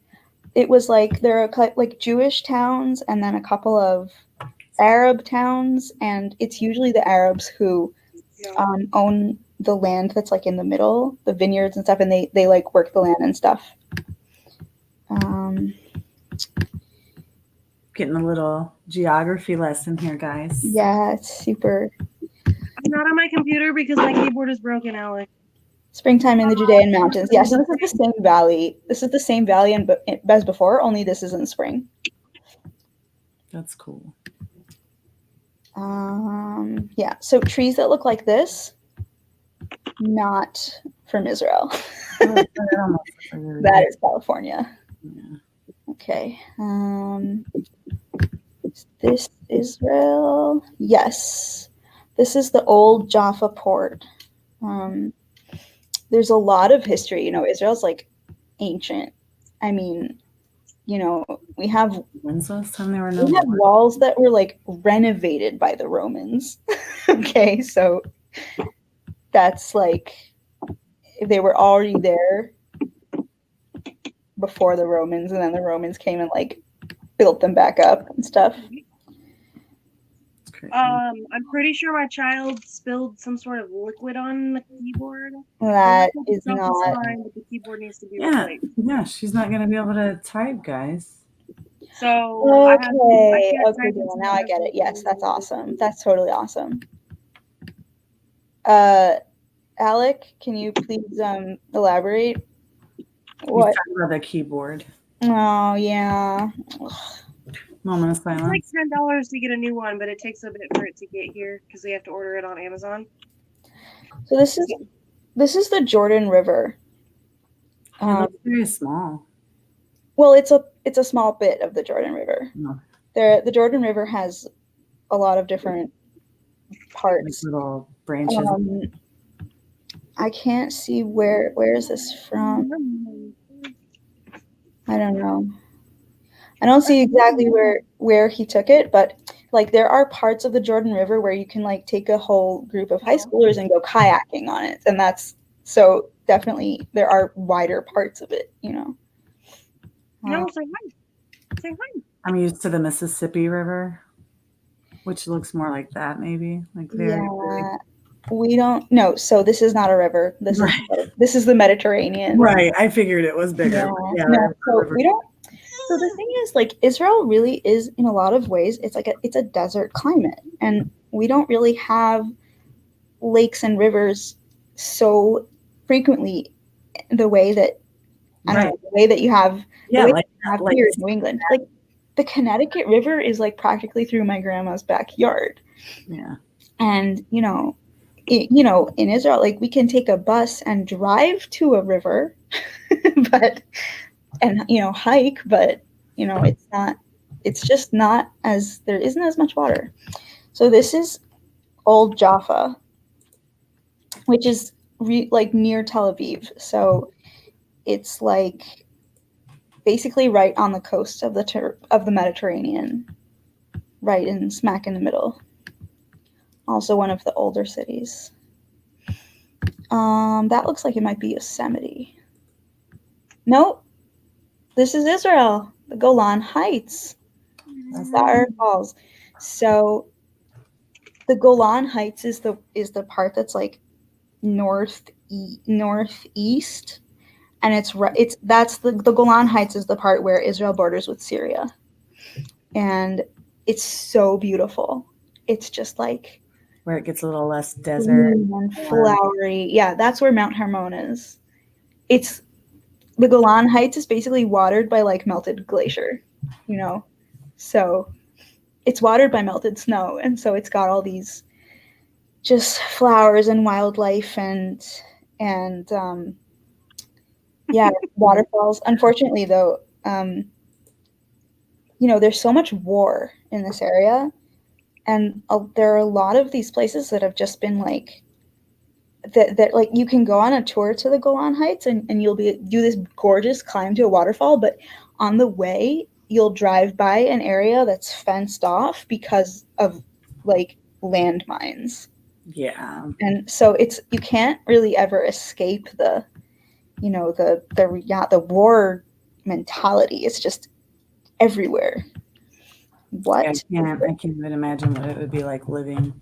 it was like there are like Jewish towns and then a couple of Arab towns, and it's usually the Arabs who own the land that's like in the middle, the vineyards and stuff, and they like work the land and stuff. Getting a little geography lesson here, guys. Yeah, it's super. I'm not on my computer because my keyboard is broken, Alex. Springtime in the Judean mountains. Yeah, so this is the same valley. This is the same valley as before, only this is in spring. That's cool. Yeah, so trees that look like this not from Israel. Oh, that almost looks like a That is California. Yeah. Okay. Is this Israel? Yes. This is the old Jaffa port. There's a lot of history. You know, Israel's like ancient. I mean, you know, we have When's the last time there were no we have more? walls that were like renovated by the Romans. Okay, so that's like they were already there before the Romans, and then the Romans came and like built them back up and stuff. It's crazy. I'm pretty sure my child spilled some sort of liquid on the keyboard. That The is stuff not. fine, but the keyboard needs to be Yeah, replaced. yeah, she's not gonna be able to type, guys. So I Okay, can't okay, type Dylan, until now I I have get the- it. Yes, that's awesome. That's totally awesome. Alec, can you please elaborate? He's What? talking about the keyboard. Oh yeah. Moment of It's like silence. $10 to get a new one, but it takes a bit for it to get here because they have to order it on Amazon. So this is the Jordan River. It looks very small. Well, it's a small bit of the Jordan River. No, The Jordan River has a lot of different like parts. little branches. I can't see where is this from? I don't know. I don't see exactly where he took it, but like there are parts of the Jordan River where you can like take a whole group of high schoolers and go kayaking on it, and that's so definitely there are wider parts of it, you know. No, say hi. Say hi. I'm used to the Mississippi River, which looks more like that, maybe. Like very, Yeah, we don't. No, so this is not a river. This Right. is the Mediterranean. Right. I figured it was bigger. Yeah. but yeah, No, so river. we don't. So the thing is, like, Israel really is, in a lot of ways, it's a desert climate, and we don't really have lakes and rivers so frequently the way that I don't know, the way that you have Yeah, like here in New England. Like the Connecticut River is like practically through my grandma's backyard. Yeah. And in Israel, like we can take a bus and drive to a river, but hike, but it's just not as there isn't as much water. So this is Old Jaffa, which is like near Tel Aviv. So it's like basically right on the coast of the Mediterranean, right in smack in the middle. Also one of the older cities. That looks like it might be Yosemite. Nope. This is Israel, the Golan Heights. Sa'ar Falls. So the Golan Heights is the part that's like northeast, and that's the Golan Heights is the part where Israel borders with Syria, and it's so beautiful. It's just like where it gets a little less desert and flowery. Yeah, that's where Mount Hermon is. It's the Golan Heights is basically watered by like melted glacier, so it's watered by melted snow, and so it's got all these just flowers and wildlife and waterfalls. Unfortunately, though, there's so much war in this area, and there are a lot of these places that have just been like that like you can go on a tour to the Golan Heights and you'll do this gorgeous climb to a waterfall, but on the way you'll drive by an area that's fenced off because of like landmines. Yeah. And so you can't really ever escape the war mentality. It's just everywhere. What? Yeah, I can't even imagine what it would be like living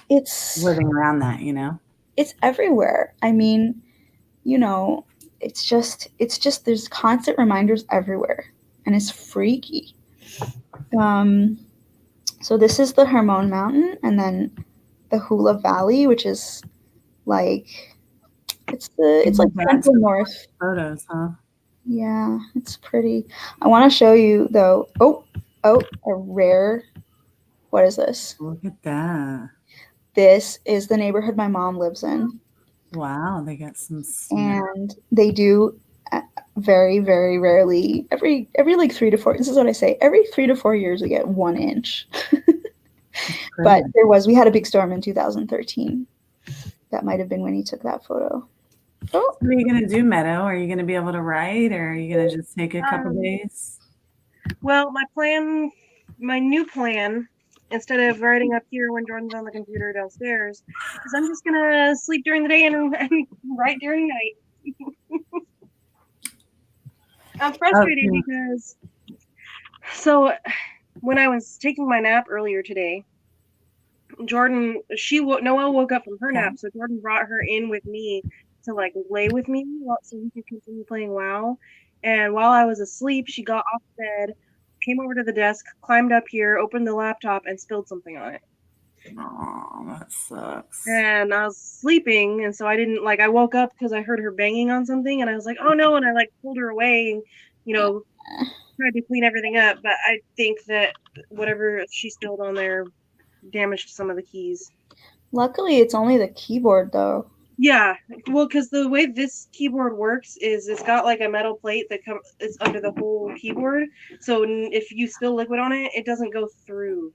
around that, It's everywhere. I mean, it's just there's constant reminders everywhere, and it's freaky. So this is the Hermon Mountain, and then the Hula Valley, which is like it's like central north. Photos, huh? Yeah, it's pretty. I want to show you though. Oh, a rare. What is this? Look at that. This is the neighborhood my mom lives in. Wow, they got some snow. And they do very, very rarely, every like 3 to 4, this is what I say, every 3 to 4 years we get 1 inch. But we had a big storm in 2013. That might have been when he took that photo. Oh. What are you going to do, Meadow? Are you going to be able to write, or are you going to just take a couple days? Well, my new plan, instead of writing up here when Jordan's on the computer downstairs, is I'm just going to sleep during the day and write during night. I'm frustrated because, so when I was taking my nap earlier today, Noelle woke up from her nap, so Jordan brought her in with me to like lay with me so we could continue playing WoW. And while I was asleep, she got off bed, came over to the desk, climbed up here, opened the laptop, and spilled something on it. Oh, that sucks. And I was sleeping, and so I didn't I woke up because I heard her banging on something, and I was like, oh no, and I pulled her away and tried to clean everything up, but I think that whatever she spilled on there damaged some of the keys. Luckily, it's only the keyboard, though. Yeah, well, because the way this keyboard works is it's got a metal plate that is under the whole keyboard, so if you spill liquid on it, it doesn't go through.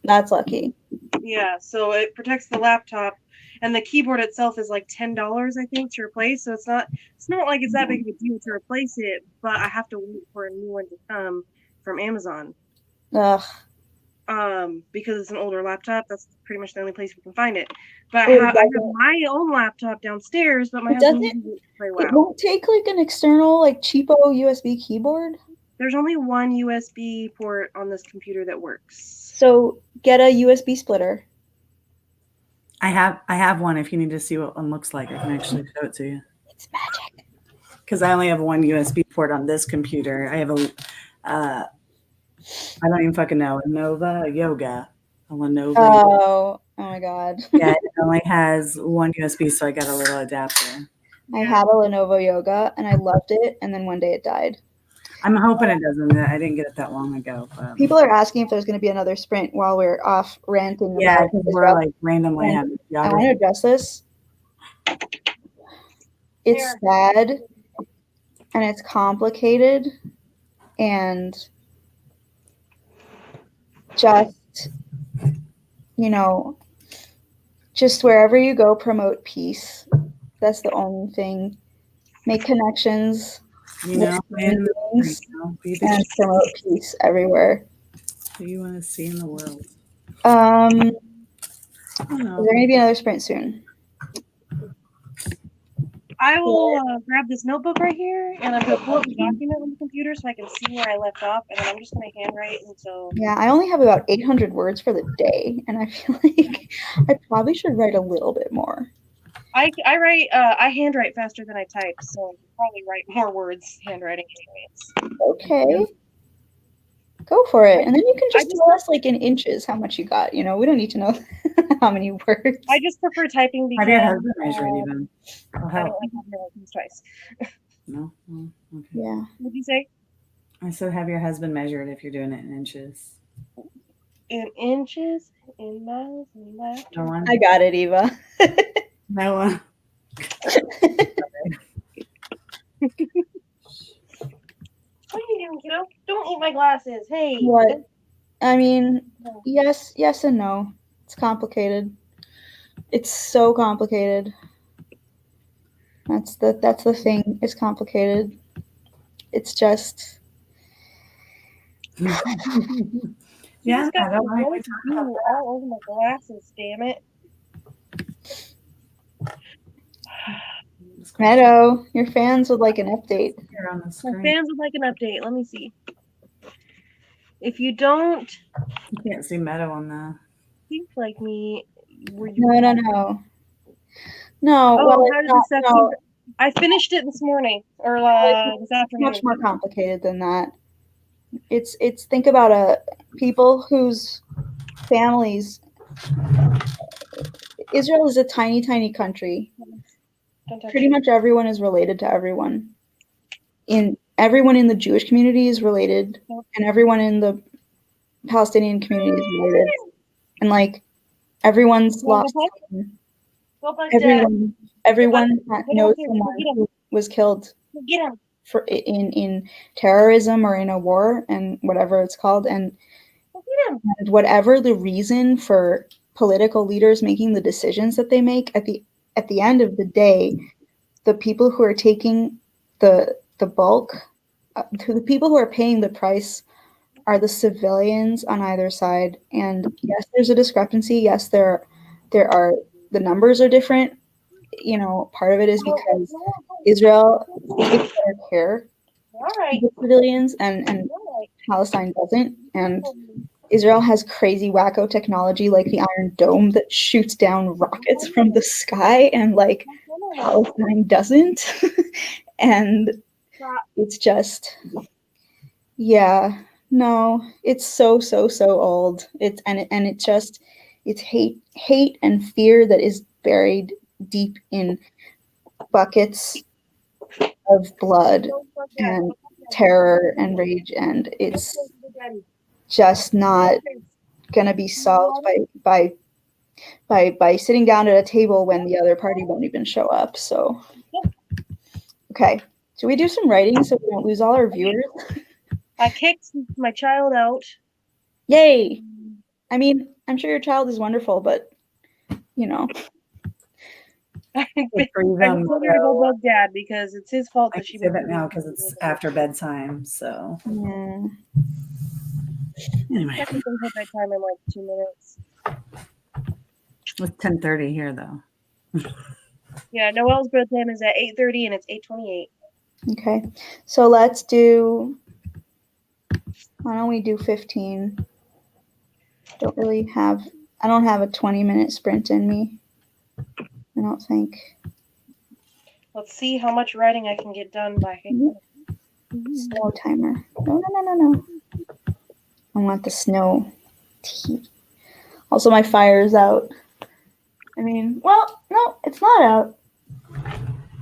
That's lucky. Yeah, so it protects the laptop, and the keyboard itself is $10, I think, to replace. So it's not like it's that big of a deal to replace it, but I have to wait for a new one to come from Amazon. Ugh. Because it's an older laptop, that's pretty much the only place we can find it. But I have my own laptop downstairs, but my husband doesn't play WoW. It won't take an external cheapo USB keyboard? There's only one USB port on this computer that works. So get a USB splitter. I have one. If you need to see what one looks like, I can actually show it to you. It's magic. Because I only have one USB port on this computer. I have I don't even fucking know. A Lenovo. Oh my god. Yeah, it only has one USB, so I got a little adapter. I had a Lenovo Yoga and I loved it, and then one day it died. I'm hoping it doesn't. I didn't get it that long ago. But. People are asking if there's going to be another sprint while we're off ranting. Yeah, because we're randomly having. I want to address this. It's sad and it's complicated and just just wherever you go, promote peace. That's the only thing. Make connections. And promote peace everywhere. What do you want to see in the world? Is there going to be another sprint soon? I will grab this notebook right here, and I'm going to pull up the document on the computer so I can see where I left off, and then I'm just going to handwrite until... Yeah, I only have about 800 words for the day, and I feel like I probably should write a little bit more. I handwrite faster than I type, so I'll probably write more words handwriting anyways. Okay. Go for it. And then you can just tell us in inches how much you got. We don't need to know how many words. I just prefer typing because... Have your husband measure it even? I don't like having my license twice. No? Oh, okay. Yeah. What did you say? I said have your husband measure it if you're doing it in inches. In inches? In miles? In miles? No one? I got it, Eva. No one. What are you doing, kiddo? Don't eat my glasses. Hey. What? I mean, yes and no. It's complicated. It's so complicated. That's the thing. It's complicated. It's just... Yeah, I don't like to all over my glasses, damn it. Meadow, your fans would like an update. My fans would like an update. Let me see. If you don't... You can't see Meadow on the... Think like me. No. Oh, Well, no. I finished it this morning, or this afternoon. Much more complicated than that. It's think about people whose families... Israel is a tiny, tiny country. Pretty much everyone is related to everyone. Everyone in the Jewish community is related, and everyone in the Palestinian community is related. And everyone's lost. everyone knows someone who was killed in terrorism or in a war and whatever it's called, and whatever the reason for political leaders making the decisions that they make, at the end of the day, the people who are taking the bulk, the people who are paying the price are the civilians on either side. And yes, there's a discrepancy. Yes, there are, the numbers are different. You know, part of it is because Israel takes better care of the civilians and Palestine doesn't. And Israel has crazy wacko technology like the Iron Dome that shoots down rockets from the sky, and like Palestine doesn't. And it's just, yeah, no, it's so old. It's hate and fear that is buried deep in buckets of blood and terror and rage, and it's just not gonna be solved by sitting down at a table when the other party won't even show up. So, okay, should we do some writing so we don't lose all our viewers? I kicked my child out. Yay! I mean, I'm sure your child is wonderful, but you know. I told her to go bug dad because it's his fault that she. I say that now because it's after bedtime. So. Yeah. Anyway. I can hit bedtime in like 2 minutes. It's 10:30 here, though. Yeah, Noelle's bedtime is at 8:30 and it's 8:28. Okay, so let's do. Why don't we do 15? I don't have a 20-minute sprint in me. I don't think. Let's see how much writing I can get done by. Snow timer. No. I want the snow tea. Also, my fire is out. I mean, well, no, it's not out.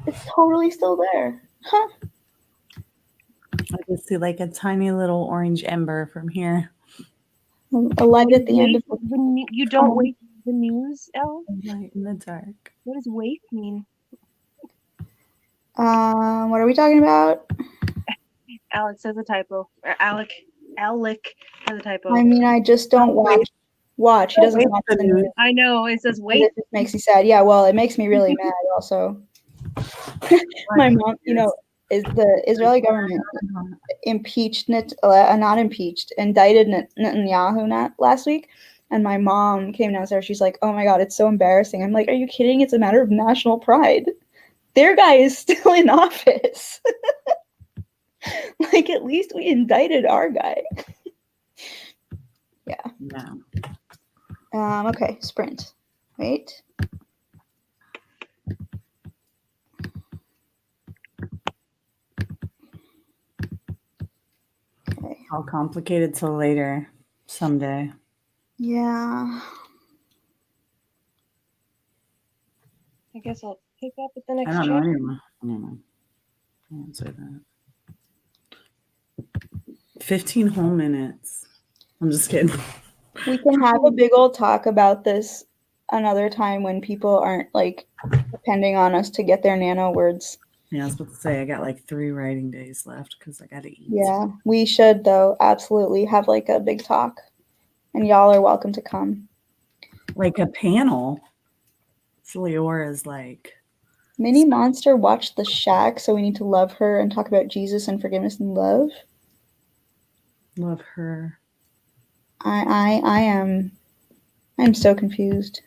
It's totally still there. Huh. I just see like a tiny little orange ember from here. A light at the end of the... You don't wait the news, Elle? Light in the dark. What does wait mean? What are we talking about? Alex has a typo. Or Alec has a typo. I mean, I just don't watch. He doesn't watch the news. I know. It says wait. It just makes me sad. Yeah, well, it makes me really mad also. My mom, you know, is the Israeli government indicted Netanyahu last week, and my mom came downstairs. She's like, "Oh my God, it's so embarrassing." I'm like, "Are you kidding? It's a matter of national pride. Their guy is still in office. Like, at least we indicted our guy." Yeah. Okay, sprint. Wait. Okay. All complicated till later someday. Yeah. I guess I'll pick up at the next I don't know chapter. anymore. I won't say that. 15 whole minutes. I'm just kidding. We can have a big old talk about this another time when people aren't like depending on us to get their nano words. Yeah, I was about to say I got like 3 writing days left because I got to eat. Yeah, we should though absolutely have like a big talk, and y'all are welcome to come. Like a panel. So Liora is like, Minnie Monster watched The Shack, so we need to love her and talk about Jesus and forgiveness and love. Love her. I'm so confused.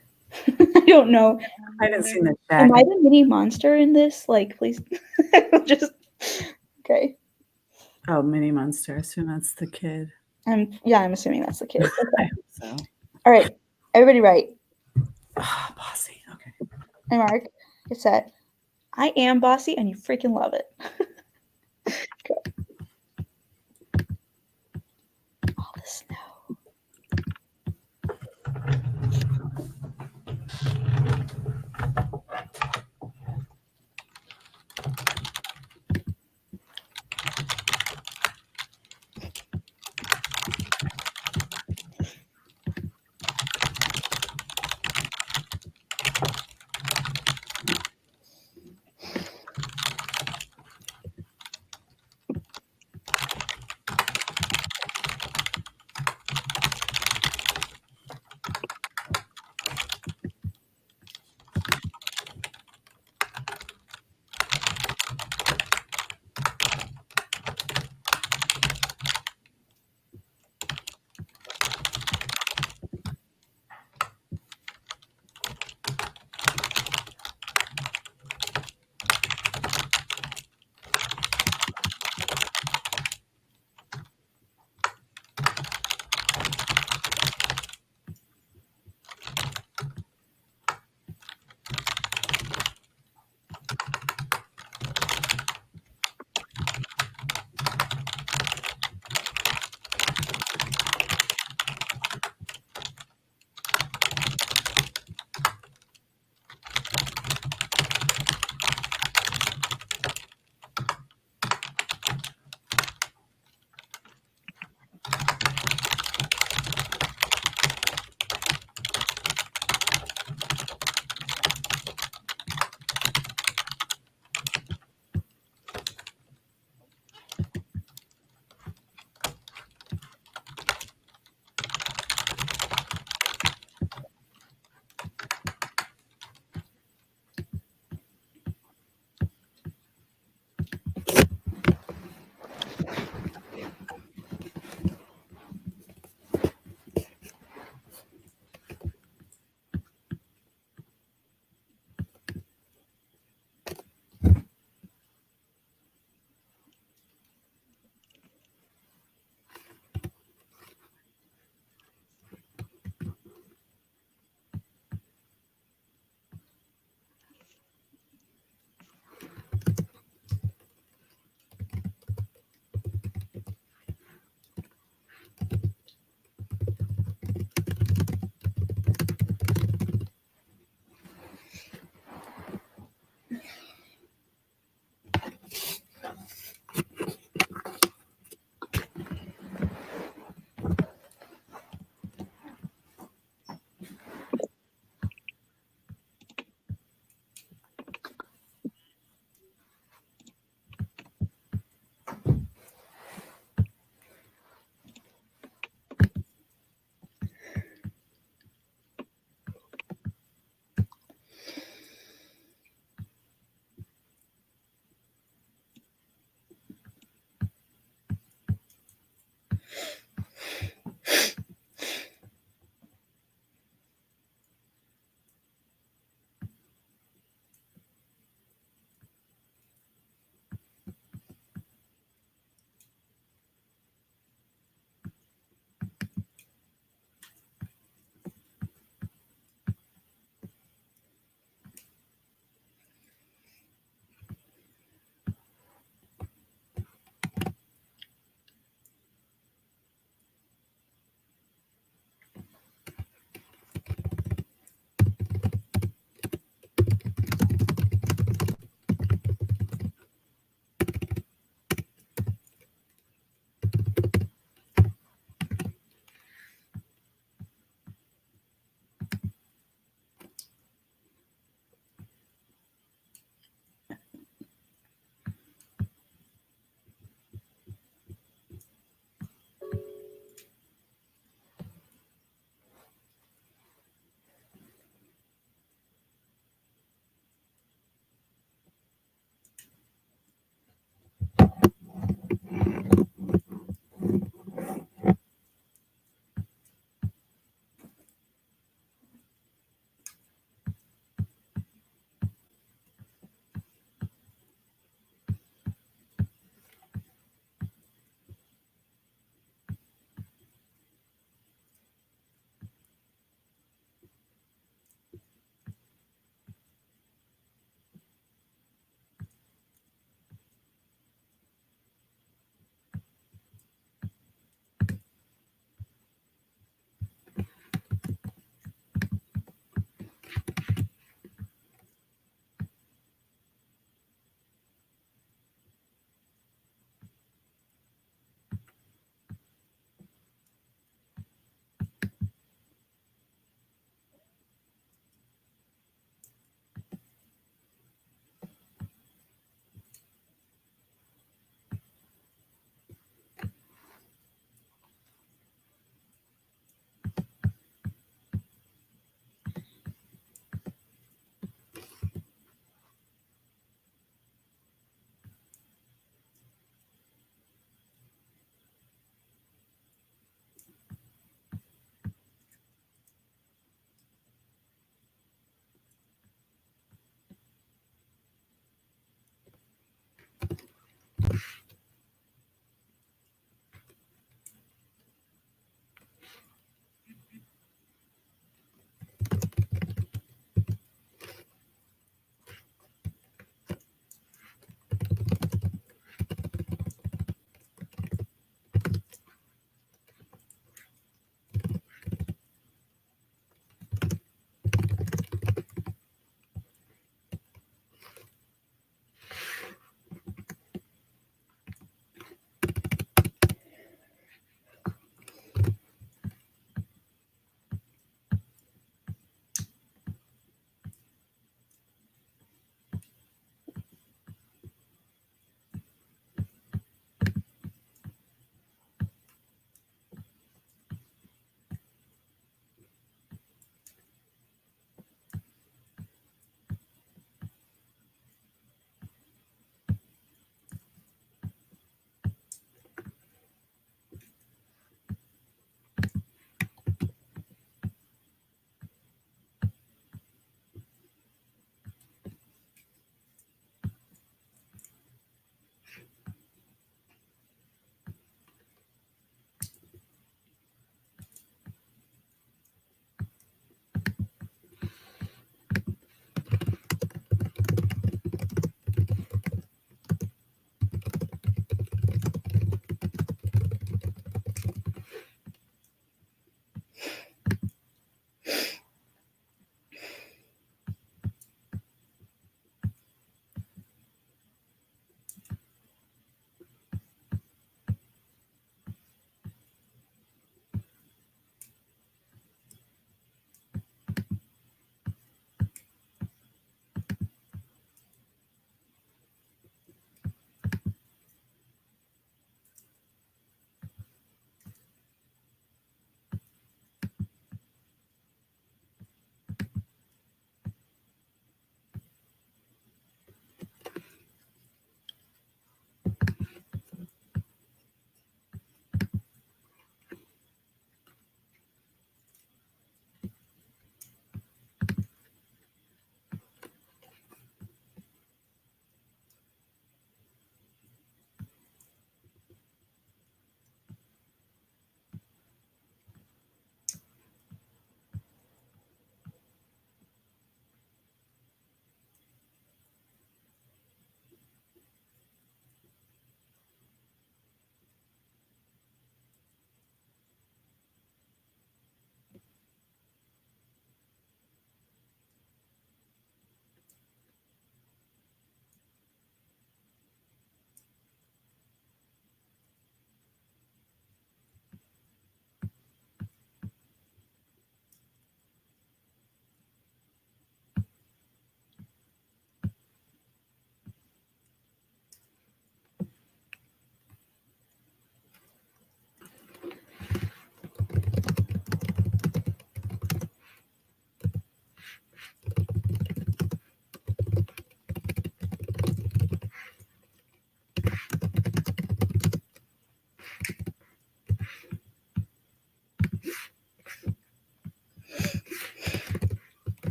I don't know. I didn't see The Shack. Am I the Minnie Monster in this? Like, please, just okay. Oh, Minnie Monster. I assume that's the kid. I'm assuming that's the kid. Okay. I hope so. All right, everybody, write. Oh, bossy. Okay. And Mark, get set. I am bossy, and you freaking love it. Okay. All the snow.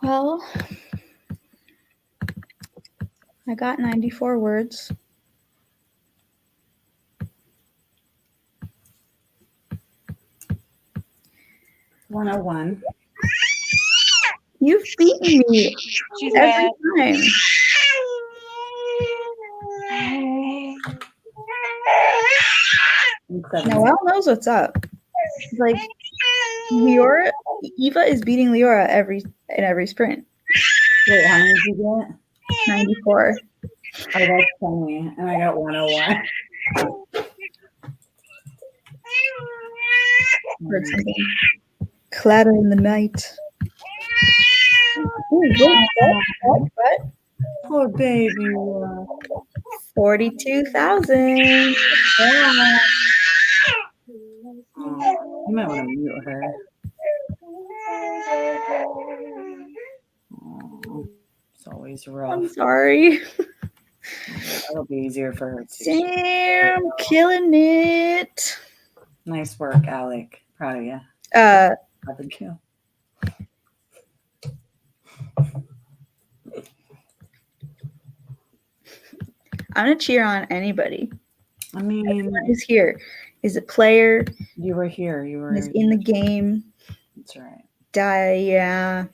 Well, I got 94 words. "101." You've beaten me She's every mad. time. Noelle knows what's up. Like Liora, Eva is beating Liora in every sprint. Wait, how many did you get? 94. Oh, that's funny. And I got 101. Heard something. Clatter in the night. Ooh, wait, what? Poor baby. 42,000. Oh, you might want to mute her. Oh, it's always rough. I'm sorry. That'll be easier for her too. Sam, killing it. Nice work, Alec. Proud of you. Rapid kill. I'm gonna cheer on anybody. I mean, everyone who's here is a player. You were here. You were is in the game. That's right. Yeah.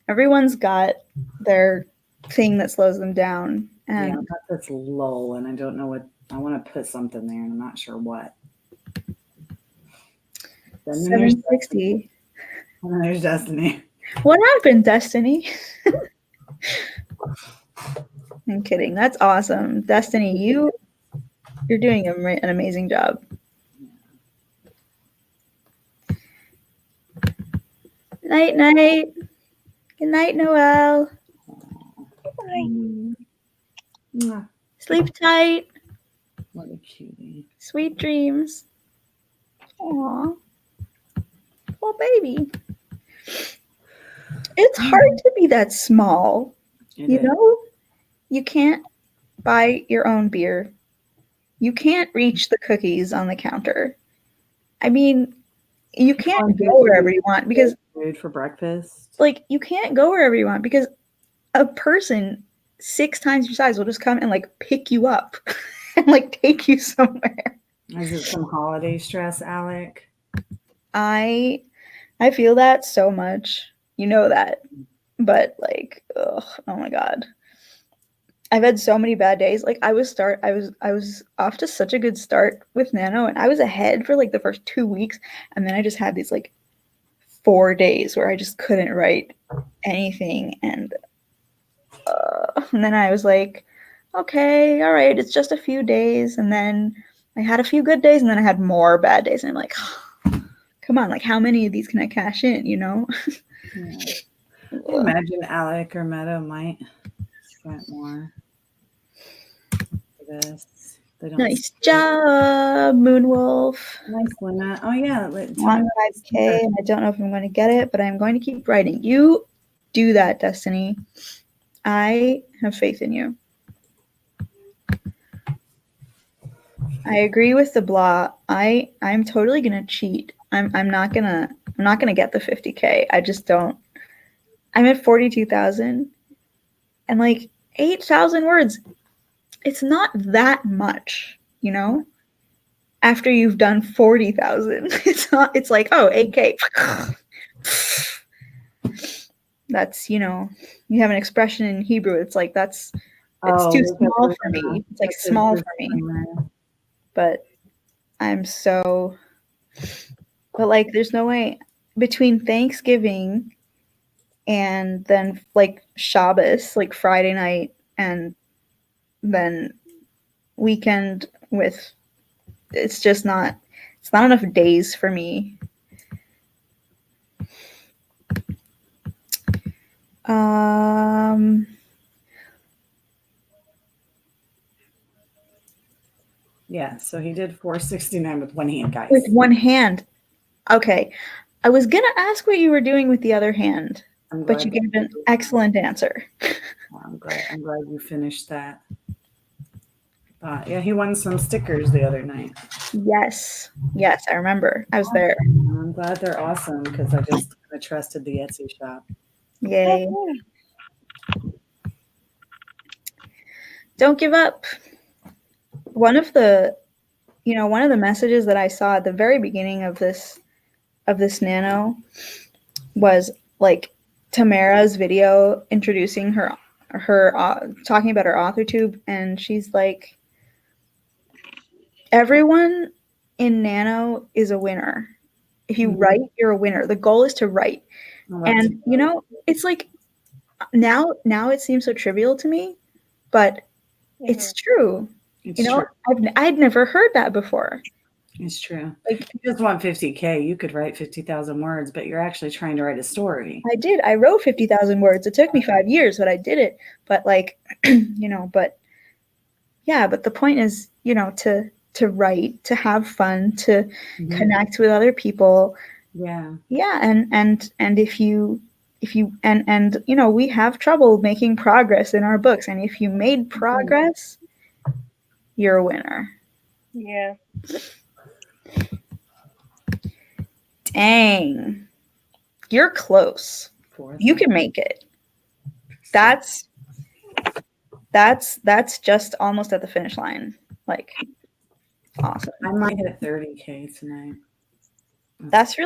Everyone's got their thing that slows them down. And yeah, that's low, and I don't know what. I want to put something there, and I'm not sure what. 760. And then there's Destiny. What happened, Destiny? I'm kidding. That's awesome. Destiny, you're doing an amazing job. Night, night. Good night, Noelle. Sleep tight. What a cutie. Sweet dreams. Aw. Poor baby. It's hard to be that small. You know? You can't buy your own beer. You can't reach the cookies on the counter. I mean, you can't go wherever you want because food for breakfast. Like, you can't go wherever you want because a person 6 times your size will just come and like pick you up and like take you somewhere. Is it some holiday stress, Alec? I feel that so much. You know that. But like, oh my God. I've had so many bad days. Like I was off to such a good start with Nano, and I was ahead for like the first 2 weeks, and then I just had these like 4 days where I just couldn't write anything, and then I was like, okay, all right, it's just a few days, and then I had a few good days, and then I had more bad days, and I'm like, come on, like how many of these can I cash in, you know? Yeah. Imagine Alec or Meta might spend more for this. Nice job, Moonwolf. Nice, Lynette. Oh yeah, 5K, and I don't know if I'm going to get it, but I'm going to keep writing. You do that, Destiny. I have faith in you. I agree with the blah. I'm totally gonna cheat. I'm not gonna get the 50K. I just don't. I'm at 42,000, and like 8,000 words. It's not that much, you know. After you've done 40,000, it's not. It's like, oh, 8K. That's, you know, you have an expression in Hebrew. It's like it's too small for me. It's like small for me. But like there's no way between Thanksgiving and then like Shabbos, like Friday night, and then weekend with, it's not enough days for me. Yeah, so he did 469 with one hand, guys. With one hand. Okay. I was going to ask what you were doing with the other hand, but you gave an excellent answer. I'm glad you finished that. Yeah, he won some stickers the other night. Yes, I remember. I was there. I'm glad they're awesome because I just trusted the Etsy shop. Yay. Don't give up. One of the messages that I saw at the very beginning of this Nano was like Tamara's video introducing her talking about her authortube, and she's like, everyone in Nano is a winner. If you write, you're a winner. The goal is to write. And you know, it's like now it seems so trivial to me, but it's true. It's you know, true. I'd never heard that before. It's true. Like, if you just want 50K, you could write 50,000 words, but you're actually trying to write a story. I did. I wrote 50,000 words. It took me 5 years, but I did it. But like, you know, but yeah, but the point is, you know, to write, to have fun, to connect with other people. Yeah. Yeah, and if you and you know, we have trouble making progress in our books, and if you made progress, you're a winner. Yeah. Dang. You're close. You can make it. That's just almost at the finish line. Like, awesome. I might hit 30K tonight. That's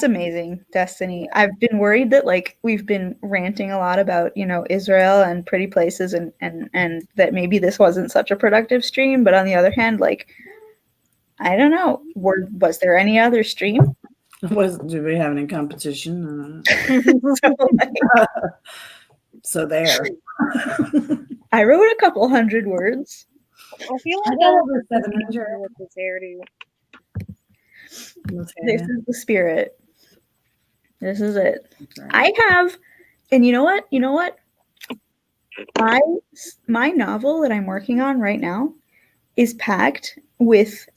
amazing, Destiny. I've been worried that like we've been ranting a lot about, you know, Israel and pretty places and that maybe this wasn't such a productive stream, but on the other hand, like, I don't know, was there any other stream? Do we have any competition? So there. I wrote a couple hundred words. I feel I like got over 700 with this hairdo. This is the spirit. This is it. I have, and you know what? You know what? My novel that I'm working on right now is packed with.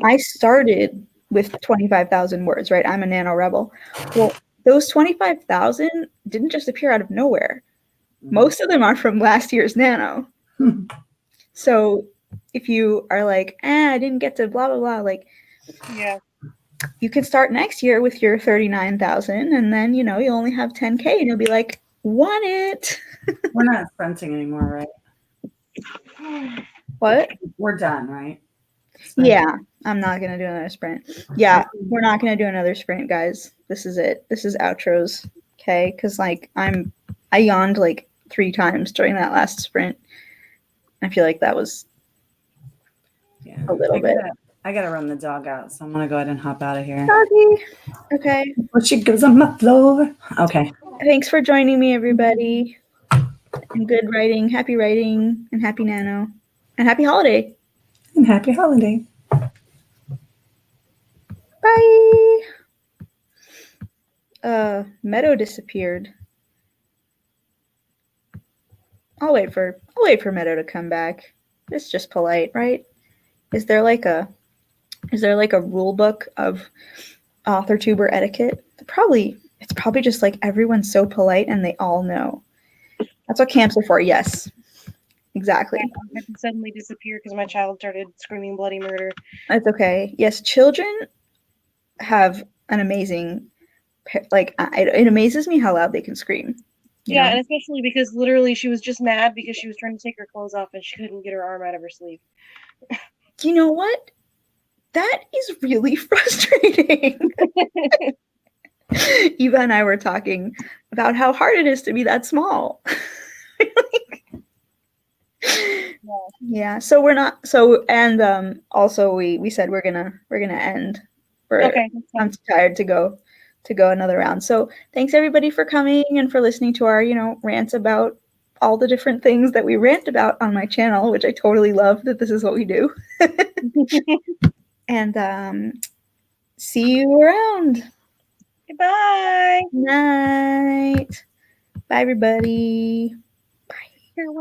I started with 25,000 words, right? I'm a nano rebel. Well, those 25,000 didn't just appear out of nowhere. Most of them are from last year's nano. So if you are like, I didn't get to blah blah blah, like, yeah, you can start next year with your 39,000, and then, you know, you only have 10K, and you'll be like, won it. We're not sprinting anymore, right? What? We're done, right? Yeah, I'm not gonna do another sprint. Yeah, we're not gonna do another sprint, guys. This is it. This is outros. Okay, because like I yawned like 3 times during that last sprint. I feel like that was a little bit. I gotta run the dog out, so I'm gonna go ahead and hop out of here. Doggy. Okay. Well, she goes on my floor. Okay. Thanks for joining me, everybody. And good writing, and happy nano, and happy holiday. And happy holiday. Bye. Meadow disappeared. I'll wait for Meadow to come back. It's just polite, right? Is there like a rule book of authortuber etiquette? It's probably just like everyone's so polite and they all know. That's what camps are for. Yes, exactly. I had to suddenly disappear because my child started screaming bloody murder. That's okay. Yes, children have an amazing, like, it amazes me how loud they can scream. Yeah, and especially because literally she was just mad because she was trying to take her clothes off and she couldn't get her arm out of her sleeve. You know what? That is really frustrating. Eva and I were talking about how hard it is to be that small. Yeah. So we're not. So, and also we said we're gonna end. Okay. I'm too tired to go another round. So thanks everybody for coming and for listening to our, you know, rants about all the different things that we rant about on my channel, which I totally love that this is what we do. And see you around. Goodbye. Night. Bye, everybody. Farewell.